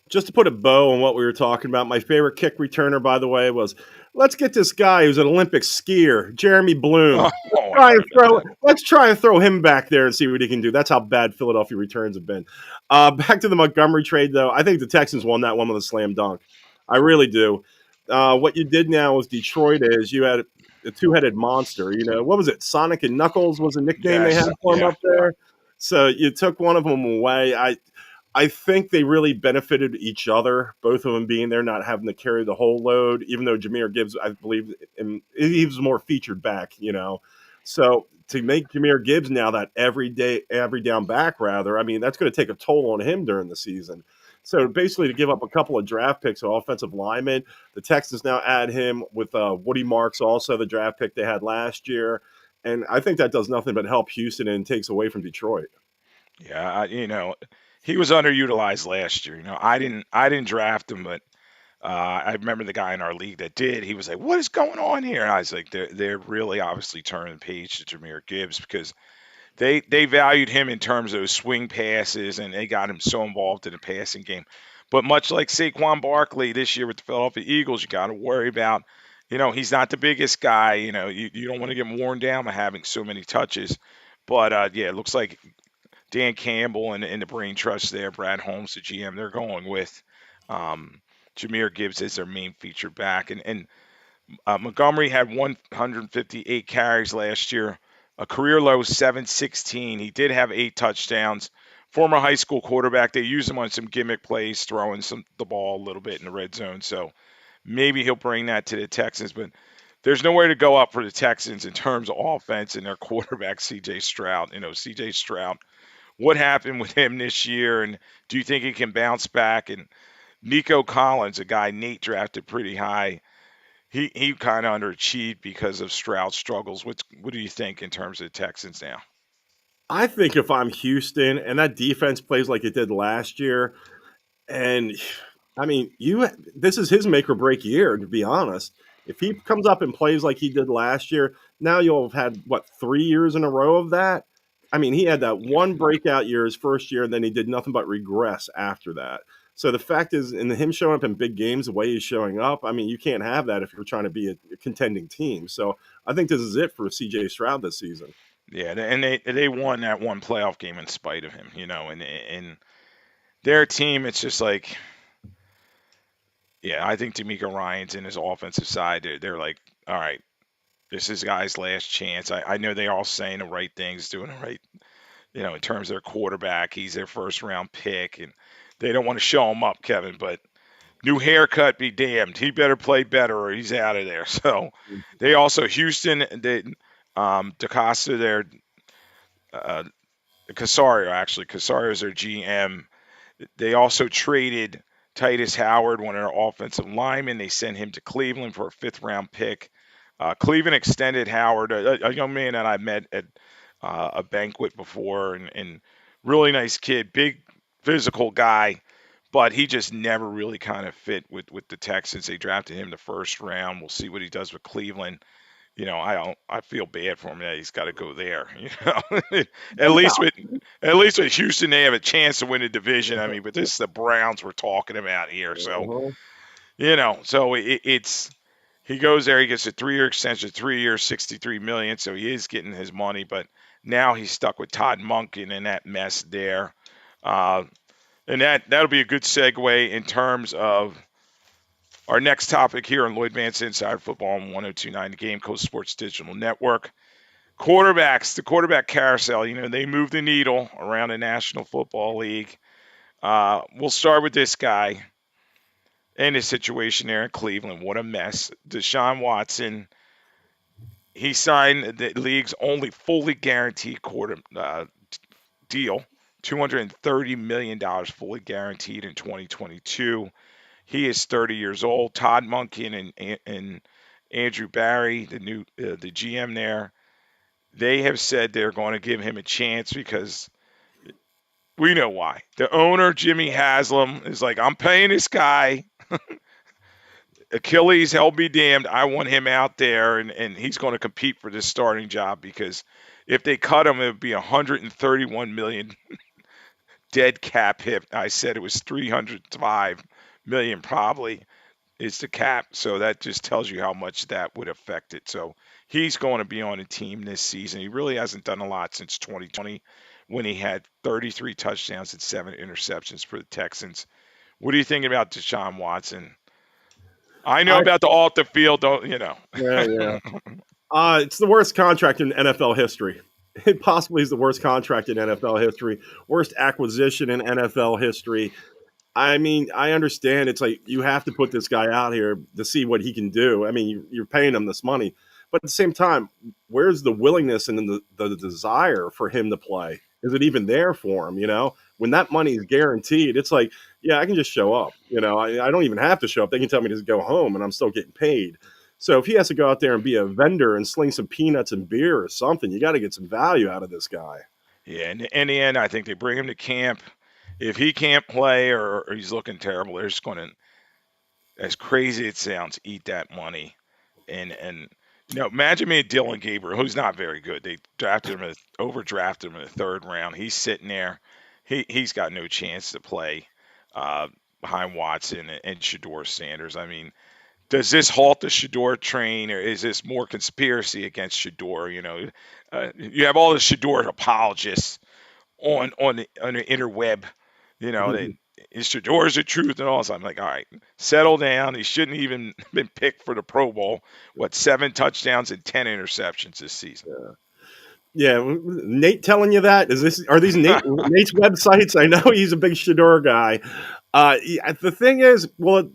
Just to put a bow on what we were talking about, my favorite kick returner, by the way, was let's get this guy who's an Olympic skier, Jeremy Bloom. Oh, I heard about that. Let's try and throw him back there and see what he can do. That's how bad Philadelphia returns have been. Back to the Montgomery trade, though. I think the Texans won that one with a slam dunk. I really do. What you did now with Detroit is you had a two-headed monster. You know, what was it? Sonic and Knuckles was a nickname they Yes, had for him yeah, up there. So you took one of them away. I think they really benefited each other, both of them being there, not having to carry the whole load, even though Jameer Gibbs, I believe, he was more featured back, you know. So to make Jameer Gibbs now that every down back, rather, I mean, that's going to take a toll on him during the season. So basically, to give up a couple of draft picks of offensive linemen, the Texans now add him with Woody Marks, also the draft pick they had last year. And I think that does nothing but help Houston and takes away from Detroit. yeah. He was underutilized last year. I didn't draft him, but I remember the guy in our league that did. He was like, "What is going on here?" And I was like, "They're really obviously turning the page to Jameer Gibbs because they valued him in terms of swing passes, and they got him so involved in the passing game. But much like Saquon Barkley this year with the Philadelphia Eagles, you got to worry about, he's not the biggest guy. You don't want to get worn down by having so many touches. But yeah, it looks like Dan Campbell and the brain trust there, Brad Holmes, the GM, they're going with um, Jameer Gibbs as their main feature back. And Montgomery had 158 carries last year, a career low 716. He did have 8 touchdowns. Former high school quarterback. They use him on some gimmick plays, throwing the ball a little bit in the red zone. So maybe he'll bring that to the Texans. But there's nowhere to go up for the Texans in terms of offense and their quarterback, C.J. Stroud. C.J. Stroud. What happened with him this year, and do you think he can bounce back? And Nico Collins, a guy Nate drafted pretty high, he kind of underachieved because of Stroud's struggles. What do you think in terms of the Texans now? I think if I'm Houston and that defense plays like it did last year, and I mean, this is his make or break year, to be honest. If he comes up and plays like he did last year, now you'll have had what 3 years in a row of that. I mean, he had that Yeah, one breakout year his first year, and then he did nothing but regress after that. So the fact is, in him showing up in big games the way he's showing up, I mean, you can't have that if you're trying to be a contending team. So I think this is it for C.J. Stroud this season. yeah, and they won that one playoff game in spite of him, and their team. It's just like, yeah, I think D'Amico Ryan's in his offensive side. They're like, all right, this is guy's last chance. I know they're all saying the right things, doing the right, in terms of their quarterback. He's their first round pick, and they don't want to show him up, Kevin, but new haircut be damned. He better play better or he's out of there. So they also Houston, DeCosta, their uh, Casario actually. Casario is their GM. They also traded Titus Howard, one of their offensive linemen. They sent him to Cleveland for a fifth round pick. Cleveland extended Howard, a young man that I met at a banquet before, and really nice kid, big physical guy, but he just never really kind of fit with the Texans. They drafted him the first round. We'll see what he does with Cleveland. I feel bad for him that he's got to go there. At least with at least with Houston, they have a chance to win the division. I mean, but this is the Browns we're talking about here. So Uh-huh. it's he goes there, he gets a 3 year extension, 3 years, 63 million. So he is getting his money, but now he's stuck with Todd Monken and that mess there. Uh, and that'll be a good segue in terms of our next topic here on Lloyd Vance Inside Football on 1029 The Game, Coast Sports Digital Network. Quarterbacks, the quarterback carousel, they move the needle around the National Football League. We'll start with this guy and his situation there in Cleveland. What a mess. Deshaun Watson, he signed the league's only fully guaranteed deal, $230 million fully guaranteed in 2022. He is 30 years old. Todd Monken and Andrew Barry, the GM there, they have said they're going to give him a chance because we know why. The owner, Jimmy Haslam, is like, I'm paying this guy. Achilles, hell be damned. I want him out there, and he's going to compete for this starting job because if they cut him, it would be 131 million dead cap hit. I said it was 305 million probably is the cap. So that just tells you how much that would affect it. So he's going to be on a team this season. He really hasn't done a lot since 2020 when he had 33 touchdowns and 7 interceptions for the Texans. What are you thinking about Deshaun Watson? I know I about the off the field, don't you know? Yeah, yeah. It's the worst contract in NFL history. It possibly is the worst contract in NFL history, worst acquisition in NFL history. I mean, I understand it's like you have to put this guy out here to see what he can do. I mean, you're paying him this money, but at the same time, where's the willingness and the desire for him to play? Is it even there for him? When that money is guaranteed, it's like, yeah, I can just show up. I don't even have to show up. They can tell me to go home, and I'm still getting paid. So if he has to go out there and be a vendor and sling some peanuts and beer or something, you got to get some value out of this guy. Yeah, in the end, I think they bring him to camp. If he can't play or he's looking terrible, they're just going to, as crazy it sounds, eat that money. And imagine me Dylan Gabriel, who's not very good. They drafted him, overdrafted him in the 3rd round. He's sitting there. He's got no chance to play behind Watson and Shador Sanders. I mean, does this halt the Shador train, or is this more conspiracy against Shador? You have all the Shador apologists on the interweb. They Shador's the truth and all. So I'm like, all right, settle down. He shouldn't even been picked for the Pro Bowl. What, 7 touchdowns and 10 interceptions this season? Yeah, Nate telling you that? Are these Nate's websites? I know he's a big Shador guy. The thing is, well,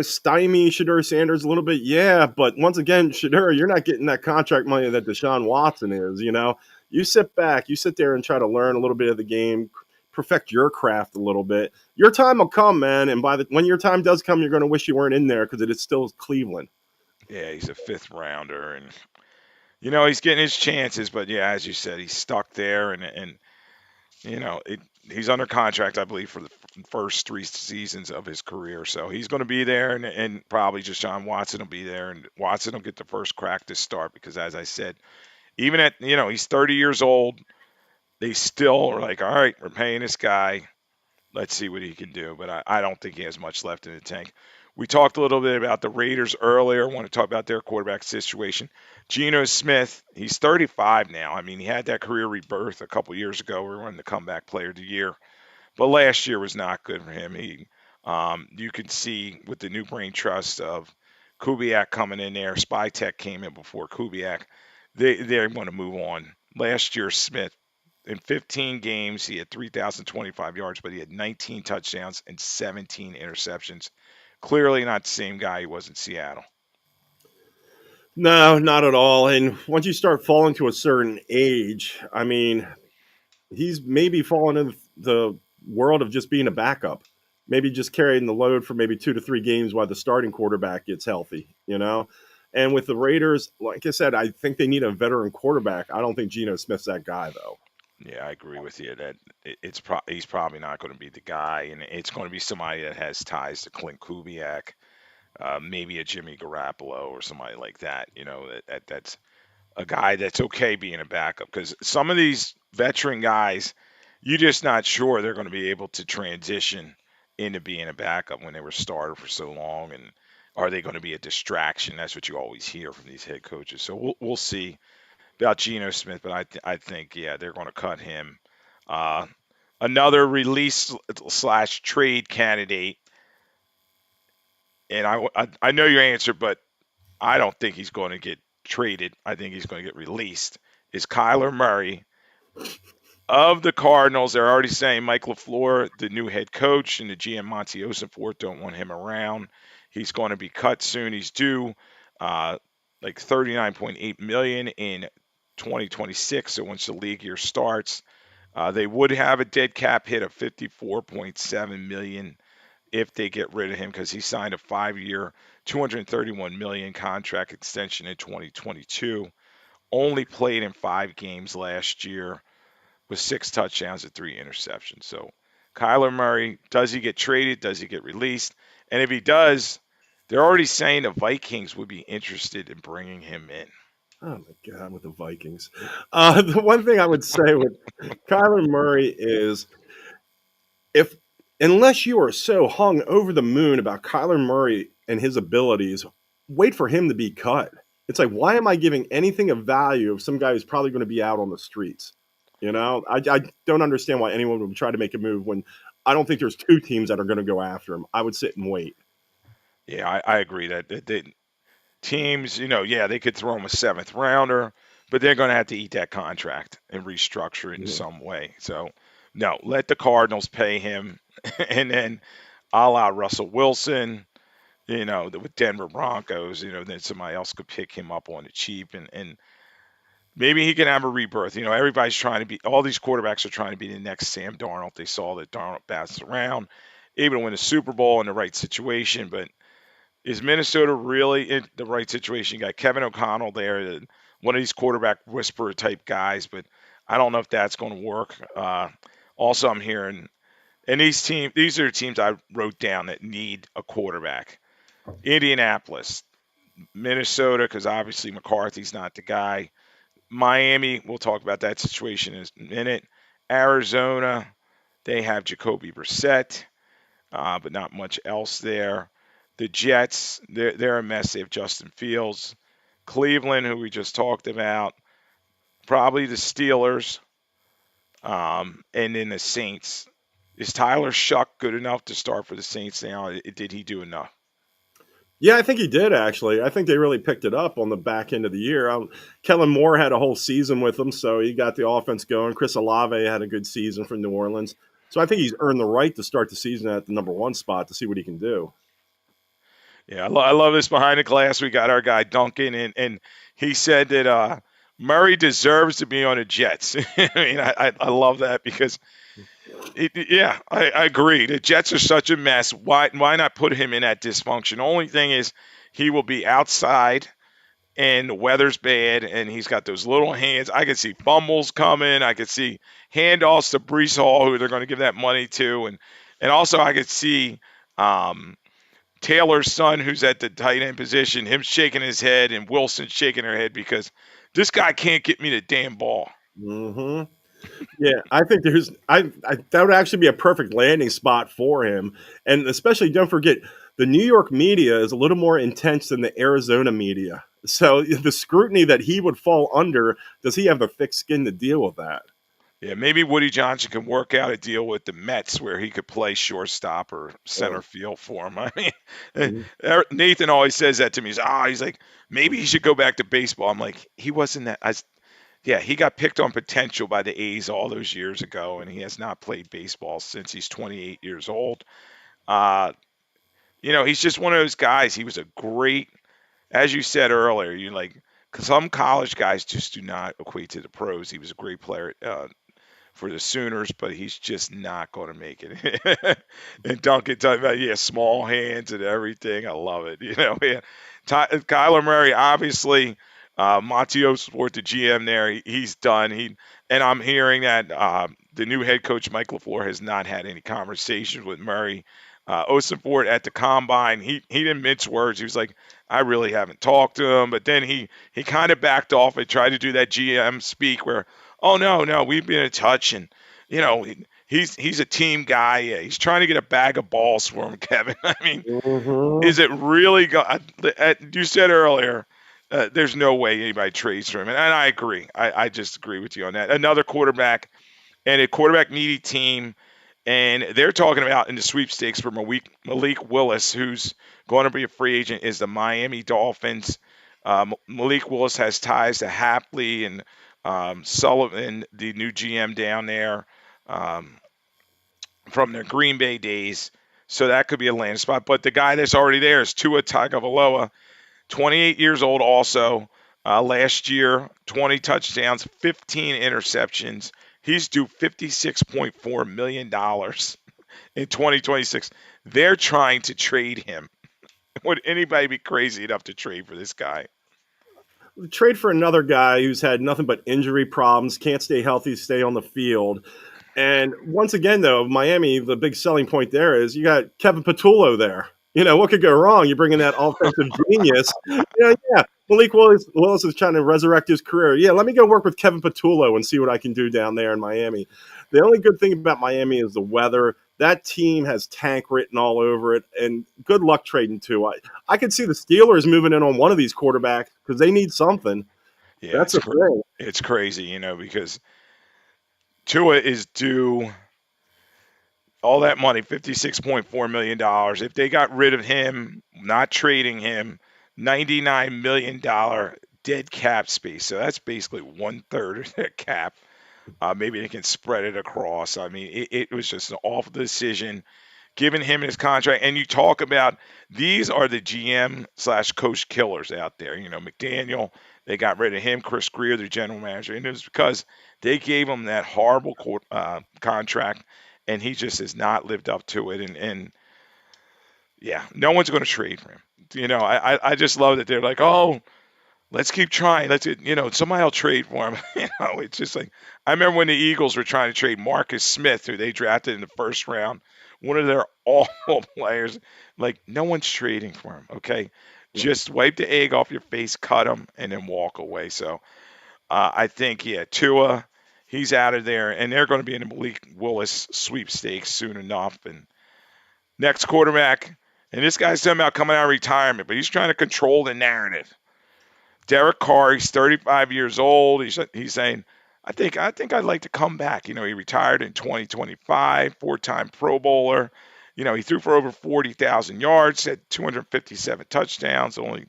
stymie Shador Sanders a little bit, yeah, but once again, Shador, you're not getting that contract money that Deshaun Watson is. You sit back, you sit there and try to learn a little bit of the game, perfect your craft a little bit. Your time will come, man, and when your time does come, you're going to wish you weren't in there because it is still Cleveland. Yeah, he's a 5th rounder, and he's getting his chances, but yeah, as you said, he's stuck there, and he's under contract, I believe, for the first 3 seasons of his career. So he's going to be there, and probably just John Watson will be there, and Watson will get the first crack to start because, as I said, even at he's 30 years old, they still are like, all right, we're paying this guy. Let's see what he can do. But I don't think he has much left in the tank. We talked a little bit about the Raiders earlier. I want to talk about their quarterback situation. Geno Smith, he's 35 now. I mean, he had that career rebirth a couple years ago. We won the comeback player of the year. But last year was not good for him. You can see with the new brain trust of Kubiak coming in there. Spytek came in before Kubiak. They want to move on. Last year, Smith, in 15 games, he had 3,025 yards, but he had 19 touchdowns and 17 interceptions. Clearly not the same guy he was in Seattle. No, not at all. And once you start falling to a certain age, I mean, he's maybe fallen into the world of just being a backup, maybe just carrying the load for maybe 2 to 3 games while the starting quarterback gets healthy, And with the Raiders, like I said, I think they need a veteran quarterback. I don't think Geno Smith's that guy, though. Yeah, I agree with you that he's probably not going to be the guy, and it's going to be somebody that has ties to Clint Kubiak, maybe a Jimmy Garoppolo or somebody like that. That's a guy that's okay being a backup because some of these veteran guys, you're just not sure they're going to be able to transition into being a backup when they were started for so long, and are they going to be a distraction? That's what you always hear from these head coaches. So we'll see about Geno Smith, but I think yeah they're going to cut him. Uh, Another release slash trade candidate, and I know your answer, but I don't think he's going to get traded. I think he's going to get released. Is Kyler Murray of the Cardinals? They're already saying Mike LaFleur, the new head coach, and the GM Monty Ossenfort don't want him around. He's going to be cut soon. He's due like $39.8 million in 2026. So once the league year starts, They would have a dead cap hit of 54.7 million if they get rid of him because he signed a 5-year, 231 million contract extension in 2022. Only played in 5 games last year with 6 touchdowns and 3 interceptions. So Kyler Murray, does he get traded? Does he get released? And if he does, they're already saying the Vikings would be interested in bringing him in. Oh my God, with the Vikings. The one thing I would say with Kyler Murray is if unless you are so hung over the moon about Kyler Murray and his abilities, wait for him to be cut. It's like, why am I giving anything of value of some guy who's probably going to be out on the streets? I don't understand why anyone would try to make a move when I don't think there's two teams that are going to go after him. I would sit and wait. Yeah, I agree that teams, yeah, they could throw him a 7th rounder, but they're going to have to eat that contract and restructure it in Yeah. some way. So, no, let the Cardinals pay him, and then a la Russell Wilson, with Denver Broncos, then somebody else could pick him up on the cheap, and maybe he can have a rebirth. Everybody's trying to be, all these quarterbacks are trying to be the next Sam Darnold. They saw that Darnold bounced around, able to win a Super Bowl in the right situation, but is Minnesota really in the right situation? You got Kevin O'Connell there, one of these quarterback whisperer type guys, but I don't know if that's going to work. Also, I'm hearing, and these are teams I wrote down that need a quarterback. Indianapolis, Minnesota, because obviously McCarthy's not the guy. Miami, we'll talk about that situation in a minute. Arizona, they have Jacoby Brissett, but not much else there. The Jets, they're a mess. They have Justin Fields. Cleveland, who we just talked about. Probably the Steelers, and then the Saints. Is Tyler Shuck good enough to start for the Saints now? Did he do enough? Yeah, I think he did actually. I think they really picked it up on the back end of the year. Kellen Moore had a whole season with them, so he got the offense going. Chris Olave had a good season from New Orleans, so I think he's earned the right to start the season at the number one spot to see what he can do. Yeah, I love this behind the glass. We got our guy Duncan, and he said that Murray deserves to be on the Jets. I mean, I love that because yeah, I agree. The Jets are such a mess. Why not put him in that dysfunction? The only thing is he will be outside and the weather's bad and he's got those little hands. I could see fumbles coming. I could see handoffs to Brees Hall, who they're going to give that money to, and also I could see um, Taylor's son, who's at the tight end position, him shaking his head and Wilson shaking her head because this guy can't get me the damn ball. Hmm. Yeah, I think that would actually be a perfect landing spot for him, and especially don't forget the New York media is a little more intense than the Arizona media. So the scrutiny that he would fall under, does he have the thick skin to deal with that? Yeah, maybe Woody Johnson can work out a deal with the Mets where he could play shortstop or center Oh. field for him. I mean, Mhm. Nathan always says that to me. He's like, maybe he should go back to baseball. I'm like, he wasn't that. Yeah, he got picked on potential by the A's all those years ago, and he has not played baseball since he's 28 years old. Uh, he's just one of those guys. He was a great, as you said earlier, you like, 'cause some college guys just do not equate to the pros. He was a great player for the Sooners, but he's just not going to make it. And Duncan talking about, yeah, small hands and everything. I love it. Yeah. Kyler Murray, obviously, Matteo Sport, the GM there, he's done. And I'm hearing that the new head coach, Mike LaFleur, has not had any conversations with Murray. Ossenfort at the combine, he didn't mince words. He was like, I really haven't talked to him. But then he kind of backed off and tried to do that GM speak where, oh no, we've been in touch, and you know he's a team guy. Yeah, he's trying to get a bag of balls for him, Kevin. I mean, Mhm. is it really? You said earlier, there's no way anybody trades for him, and I agree. I just agree with you on that. Another quarterback and a quarterback needy team, and they're talking about in the sweepstakes for Malik Willis, who's going to be a free agent, is the Miami Dolphins. Malik Willis has ties to Hapley and Sullivan, the new GM down there, um, from their Green Bay days. So that could be a landing spot. But the guy that's already there is Tua Tagovailoa, 28 years old also. Last year, 20 touchdowns, 15 interceptions. He's due $56.4 million in 2026. They're trying to trade him. Would anybody be crazy enough to trade for this guy? Trade for another guy who's had nothing but injury problems, can't stay healthy, stay on the field. And once again, though, Miami, the big selling point there is you got Kevin Patullo there. What could go wrong? You bring in that offensive genius. Yeah. Malik Willis is trying to resurrect his career. Yeah, let me go work with Kevin Patullo and see what I can do down there in Miami. The only good thing about Miami is the weather. That team has tank written all over it, and good luck trading too. I could see the Steelers moving in on one of these quarterbacks because they need something. Yeah, That's the thing. it's crazy, because Tua is due all that money, $56.4 million. If they got rid of him, not trading him, $99 million dead cap space. So that's basically one third of their cap. Maybe they can spread it across. I mean, it was just an awful decision given him his contract. And you talk about these are the GM slash coach killers out there. McDaniel, they got rid of him. Chris Greer, the general manager, and it was because they gave him that horrible contract, and he just has not lived up to it. And yeah, no one's going to trade for him. I just love that they're like, oh, let's keep trying. Somebody will trade for him. It's just like I remember when the Eagles were trying to trade Marcus Smith, who they drafted in the first round, one of their awful players. Like no one's trading for him. Okay, just wipe the egg off your face, cut him, and then walk away. So I think Tua, he's out of there, and they're going to be in the Malik Willis sweepstakes soon enough. And next quarterback, and this guy's talking about coming out of retirement, but he's trying to control the narrative. Derek Carr, he's 35 years old. He's saying, I think I'd like to come back. He retired in 2025, four-time Pro Bowler. He threw for over 40,000 yards, had 257 touchdowns, only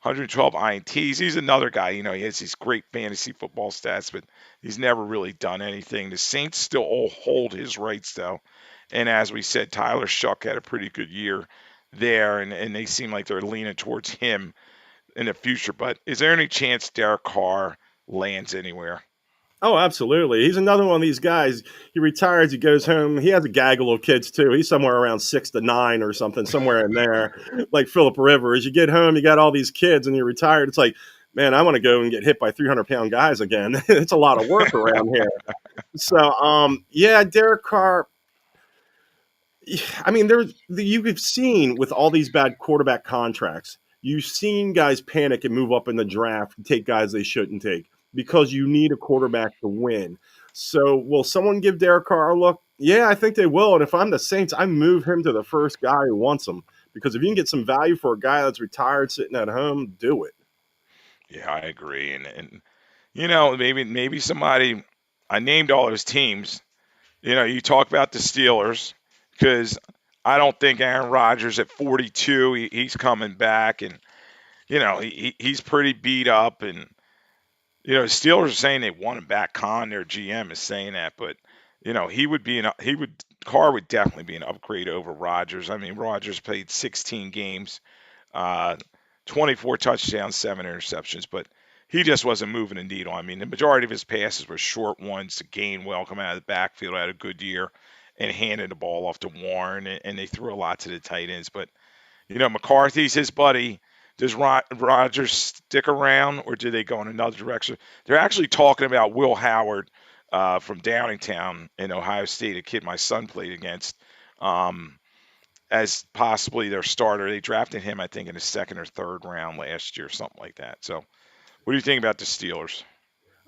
112 INTs. He's another guy. He has these great fantasy football stats, but he's never really done anything. The Saints still all hold his rights, though. And as we said, Tyler Shuck had a pretty good year there, and they seem like they're leaning towards him in the future. But is there any chance Derek Carr lands anywhere? Oh, absolutely. He's another one of these guys. He retires, he goes home. He has a gaggle of kids too. He's somewhere around 6 to 9 or something, somewhere in there, like Philip Rivers. You get home, you got all these kids, and you're retired. It's like, man, I want to go and get hit by 300-pound guys again. It's a lot of work around here. So, yeah, Derek Carr. I mean, you've seen with all these bad quarterback contracts, you've seen guys panic and move up in the draft and take guys they shouldn't take because you need a quarterback to win. So, will someone give Derek Carr a look? Yeah, I think they will. And if I'm the Saints, I move him to the first guy who wants him because if you can get some value for a guy that's retired sitting at home, do it. Yeah, I agree. And maybe somebody. I named all those teams. You talk about the Steelers because I don't think Aaron Rodgers at 42, he's coming back, and he's pretty beat up, and the Steelers are saying they want him back. Khan, their GM, is saying that, but Carr would definitely be an upgrade over Rodgers. I mean, Rodgers played 16 games, uh, 24 touchdowns, 7 interceptions, but he just wasn't moving the needle. I mean, the majority of his passes were short ones to Gainwell coming out of the backfield, had a good year, and handed the ball off to Warren, and they threw a lot to the tight ends. But McCarthy's his buddy. Does Rodgers stick around, or do they go in another direction? They're actually talking about Will Howard from Downingtown in Ohio State, a kid my son played against, um, as possibly their starter. They drafted him, I think, in the second or third round last year, something like that. So, what do you think about the Steelers?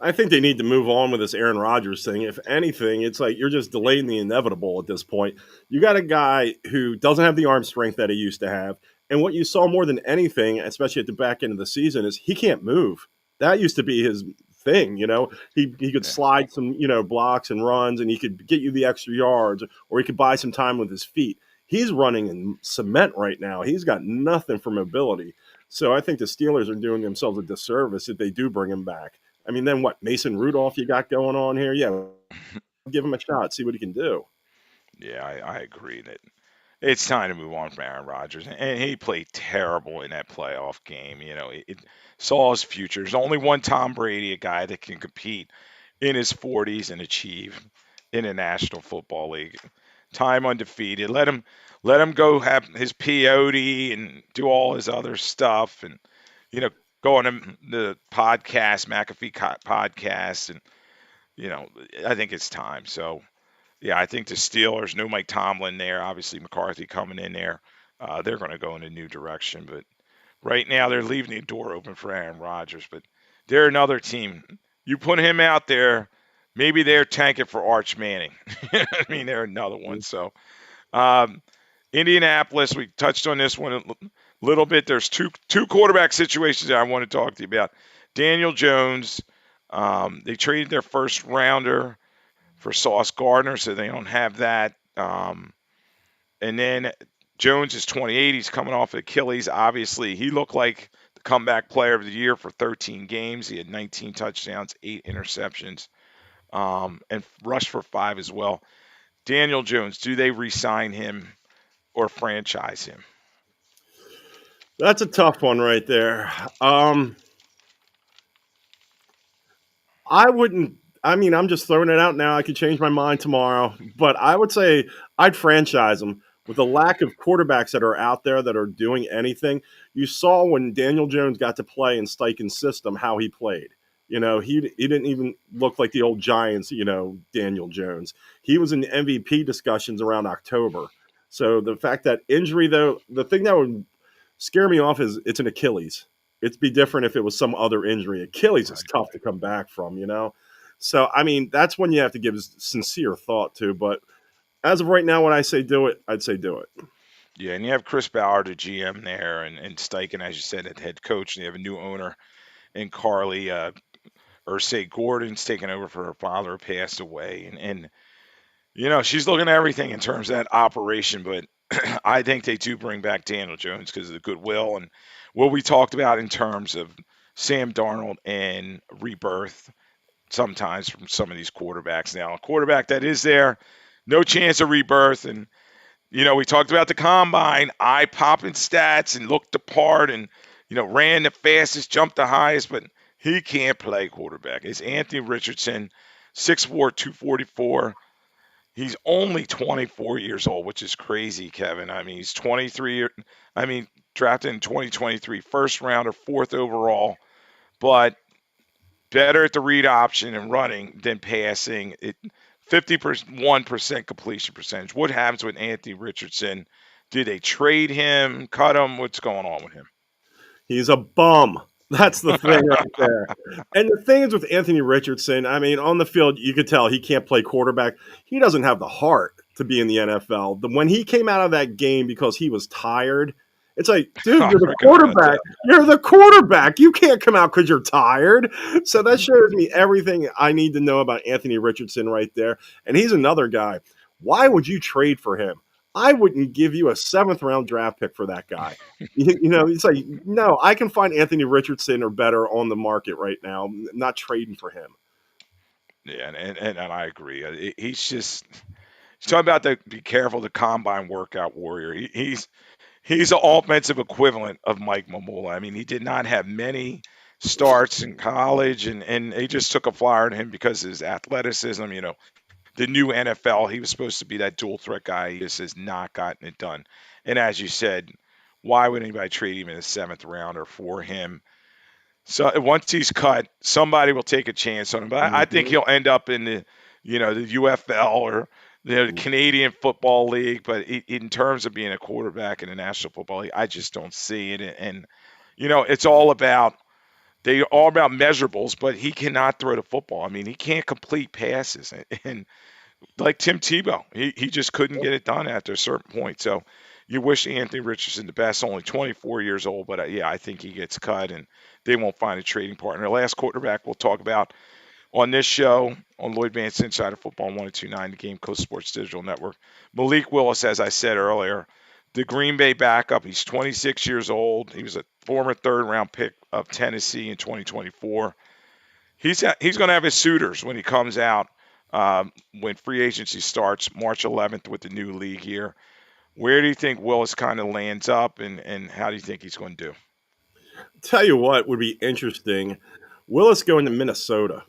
I think they need to move on with this Aaron Rodgers thing. If anything, it's like you're just delaying the inevitable at this point. You got a guy who doesn't have the arm strength that he used to have. And what you saw more than anything, especially at the back end of the season, is he can't move. That used to be his thing, He could Yeah, slide some, blocks and runs, and he could get you the extra yards, or he could buy some time with his feet. He's running in cement right now. He's got nothing for mobility. So I think the Steelers are doing themselves a disservice if they do bring him back. I mean, then what? Mason Rudolph you got going on here? Yeah, give him a shot, see what he can do. yeah, I agree that it's time to move on from Aaron Rodgers, and he played terrible in that playoff game. It saw his future. There's only one Tom Brady, a guy that can compete in his 40s and achieve in the National Football League. Time undefeated. Let him go have his peyote and do all his other stuff, and you know go on the podcast, podcast, and you know I think it's time. So yeah, I think the Steelers, no Mike Tomlin there, obviously McCarthy coming in there, they're going to go in a new direction. But right now, they're leaving the door open for Aaron Rodgers. But they're another team. You put him out there, maybe they're tanking for Arch Manning. I mean, they're another one. So um, Indianapolis, we touched on this one a little bit. There's two quarterback situations that I want to talk to you about. Daniel Jones, they traded their first rounder for Sauce Gardner, so they don't have that. And then Jones is 28. He's coming off Achilles. Obviously, he looked like the comeback player of the year for 13 games. He had 19 touchdowns, 8 interceptions, and rushed for 5 as well. Daniel Jones, do they re-sign him or franchise him? That's a tough one right there. I wouldn't. I mean, I'm just throwing it out now. I could change my mind tomorrow, but I would say I'd franchise them with the lack of quarterbacks that are out there that are doing anything. You saw when Daniel Jones got to play in Steichen's system how he played. He didn't even look like the old Giants. Daniel Jones. He was in MVP discussions around October. So the fact that injury, though, the thing that would scare me off is it's an Achilles. It'd be different if it was some other injury. Achilles is tough to come back from. So, I mean, that's when you have to give sincere thought to. But as of right now, when I say do it, I'd say do it. Yeah, and you have Chris Bauer, the GM there, and Steichen, as you said, at head coach, and you have a new owner in Carly Ursay Gordon's taking over for her father who passed away, and she's looking at everything in terms of that operation, but I think they do bring back Daniel Jones because of the goodwill and what we talked about in terms of Sam Darnold and rebirth sometimes from some of these quarterbacks. Now, a quarterback that is there, no chance of rebirth. And, we talked about the combine, eye popping stats and looked the part and, ran the fastest, jumped the highest, but he can't play quarterback. It's Anthony Richardson, 6'4, 244. He's only 24 years old, which is crazy, Kevin. I mean, he's 23. I mean, drafted in 2023, first rounder, fourth overall, but better at the read option and running than passing. 51% completion percentage. What happens with Anthony Richardson? Do they trade him, cut him? What's going on with him? He's a bum. That's the thing right there. And the thing is with Anthony Richardson, I mean, on the field, you could tell he can't play quarterback. He doesn't have the heart to be in the NFL. When he came out of that game because he was tired, it's like, dude, you're the quarterback. You're the quarterback. You can't come out because you're tired. So that shows me everything I need to know about Anthony Richardson right there. And he's another guy. Why would you trade for him? I wouldn't give you a 7th-round draft pick for that guy. It's like, no, I can find Anthony Richardson or better on the market right now. I'm not trading for him. Yeah, and I agree. He's talking about be careful, the combine workout warrior. He's an offensive equivalent of Mike Mamula. I mean, he did not have many starts in college, and they just took a flyer on him because of his athleticism. The new NFL, he was supposed to be that dual threat guy. He just has not gotten it done. And as you said, why would anybody trade him in the 7th rounder for him? So once he's cut, somebody will take a chance on him. But I think he'll end up in the UFL or the Canadian Football League. But in terms of being a quarterback in the National Football League, I just don't see it. And it's all about measurables. But he cannot throw the football. I mean, he can't complete passes. And like Tim Tebow, he just couldn't get it done after a certain point. So you wish Anthony Richardson the best, only 24 years old, but yeah, I think he gets cut and they won't find a trading partner. Last quarterback we'll talk about on this show on Lloyd Vance Insider Football 1029, the Game Coast Sports Digital Network. Malik Willis, as I said earlier, the Green Bay backup. He's 26 years old. He was a former 3rd-round pick of Tennessee in 2024. He's going to have his suitors when he comes out when free agency starts March 11th with the new league year. Where do you think Willis kind of lands up, and how do you think he's going to do? Tell you what would be interesting, Willis going to Minnesota.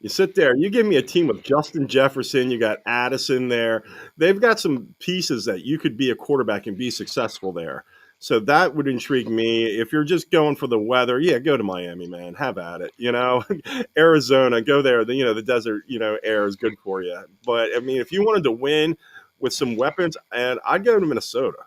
You sit there, you give me a team with Justin Jefferson, you got Addison there. They've got some pieces that you could be a quarterback and be successful there. So that would intrigue me. If you're just going for the weather, yeah, go to Miami, man. Have at it. Arizona, go there. The desert, air is good for you. But I mean, if you wanted to win with some weapons, and I'd go to Minnesota.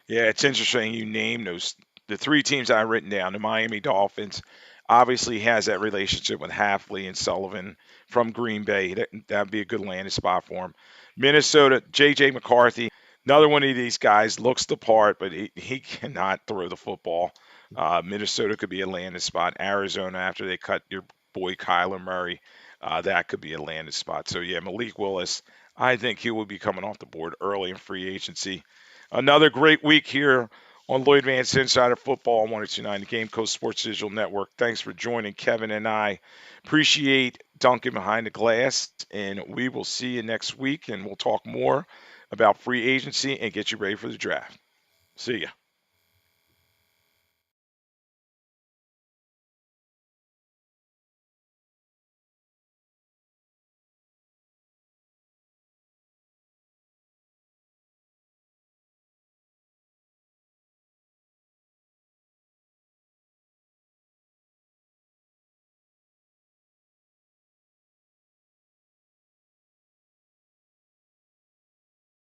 Yeah, it's interesting you name those the three teams I've written down. The Miami Dolphins obviously has that relationship with Halfley and Sullivan from Green Bay. That'd be a good landing spot for him. Minnesota, J.J. McCarthy, another one of these guys looks the part, but he cannot throw the football. Minnesota could be a landing spot. Arizona, after they cut your boy Kyler Murray, that could be a landing spot. So yeah, Malik Willis, I think he will be coming off the board early in free agency. Another great week here on Lloyd Vance Insider Football on 1029, the Game Coast Sports Digital Network. Thanks for joining Kevin and I. Appreciate Duncan behind the glass, and we will see you next week, and we'll talk more about free agency and get you ready for the draft. See ya.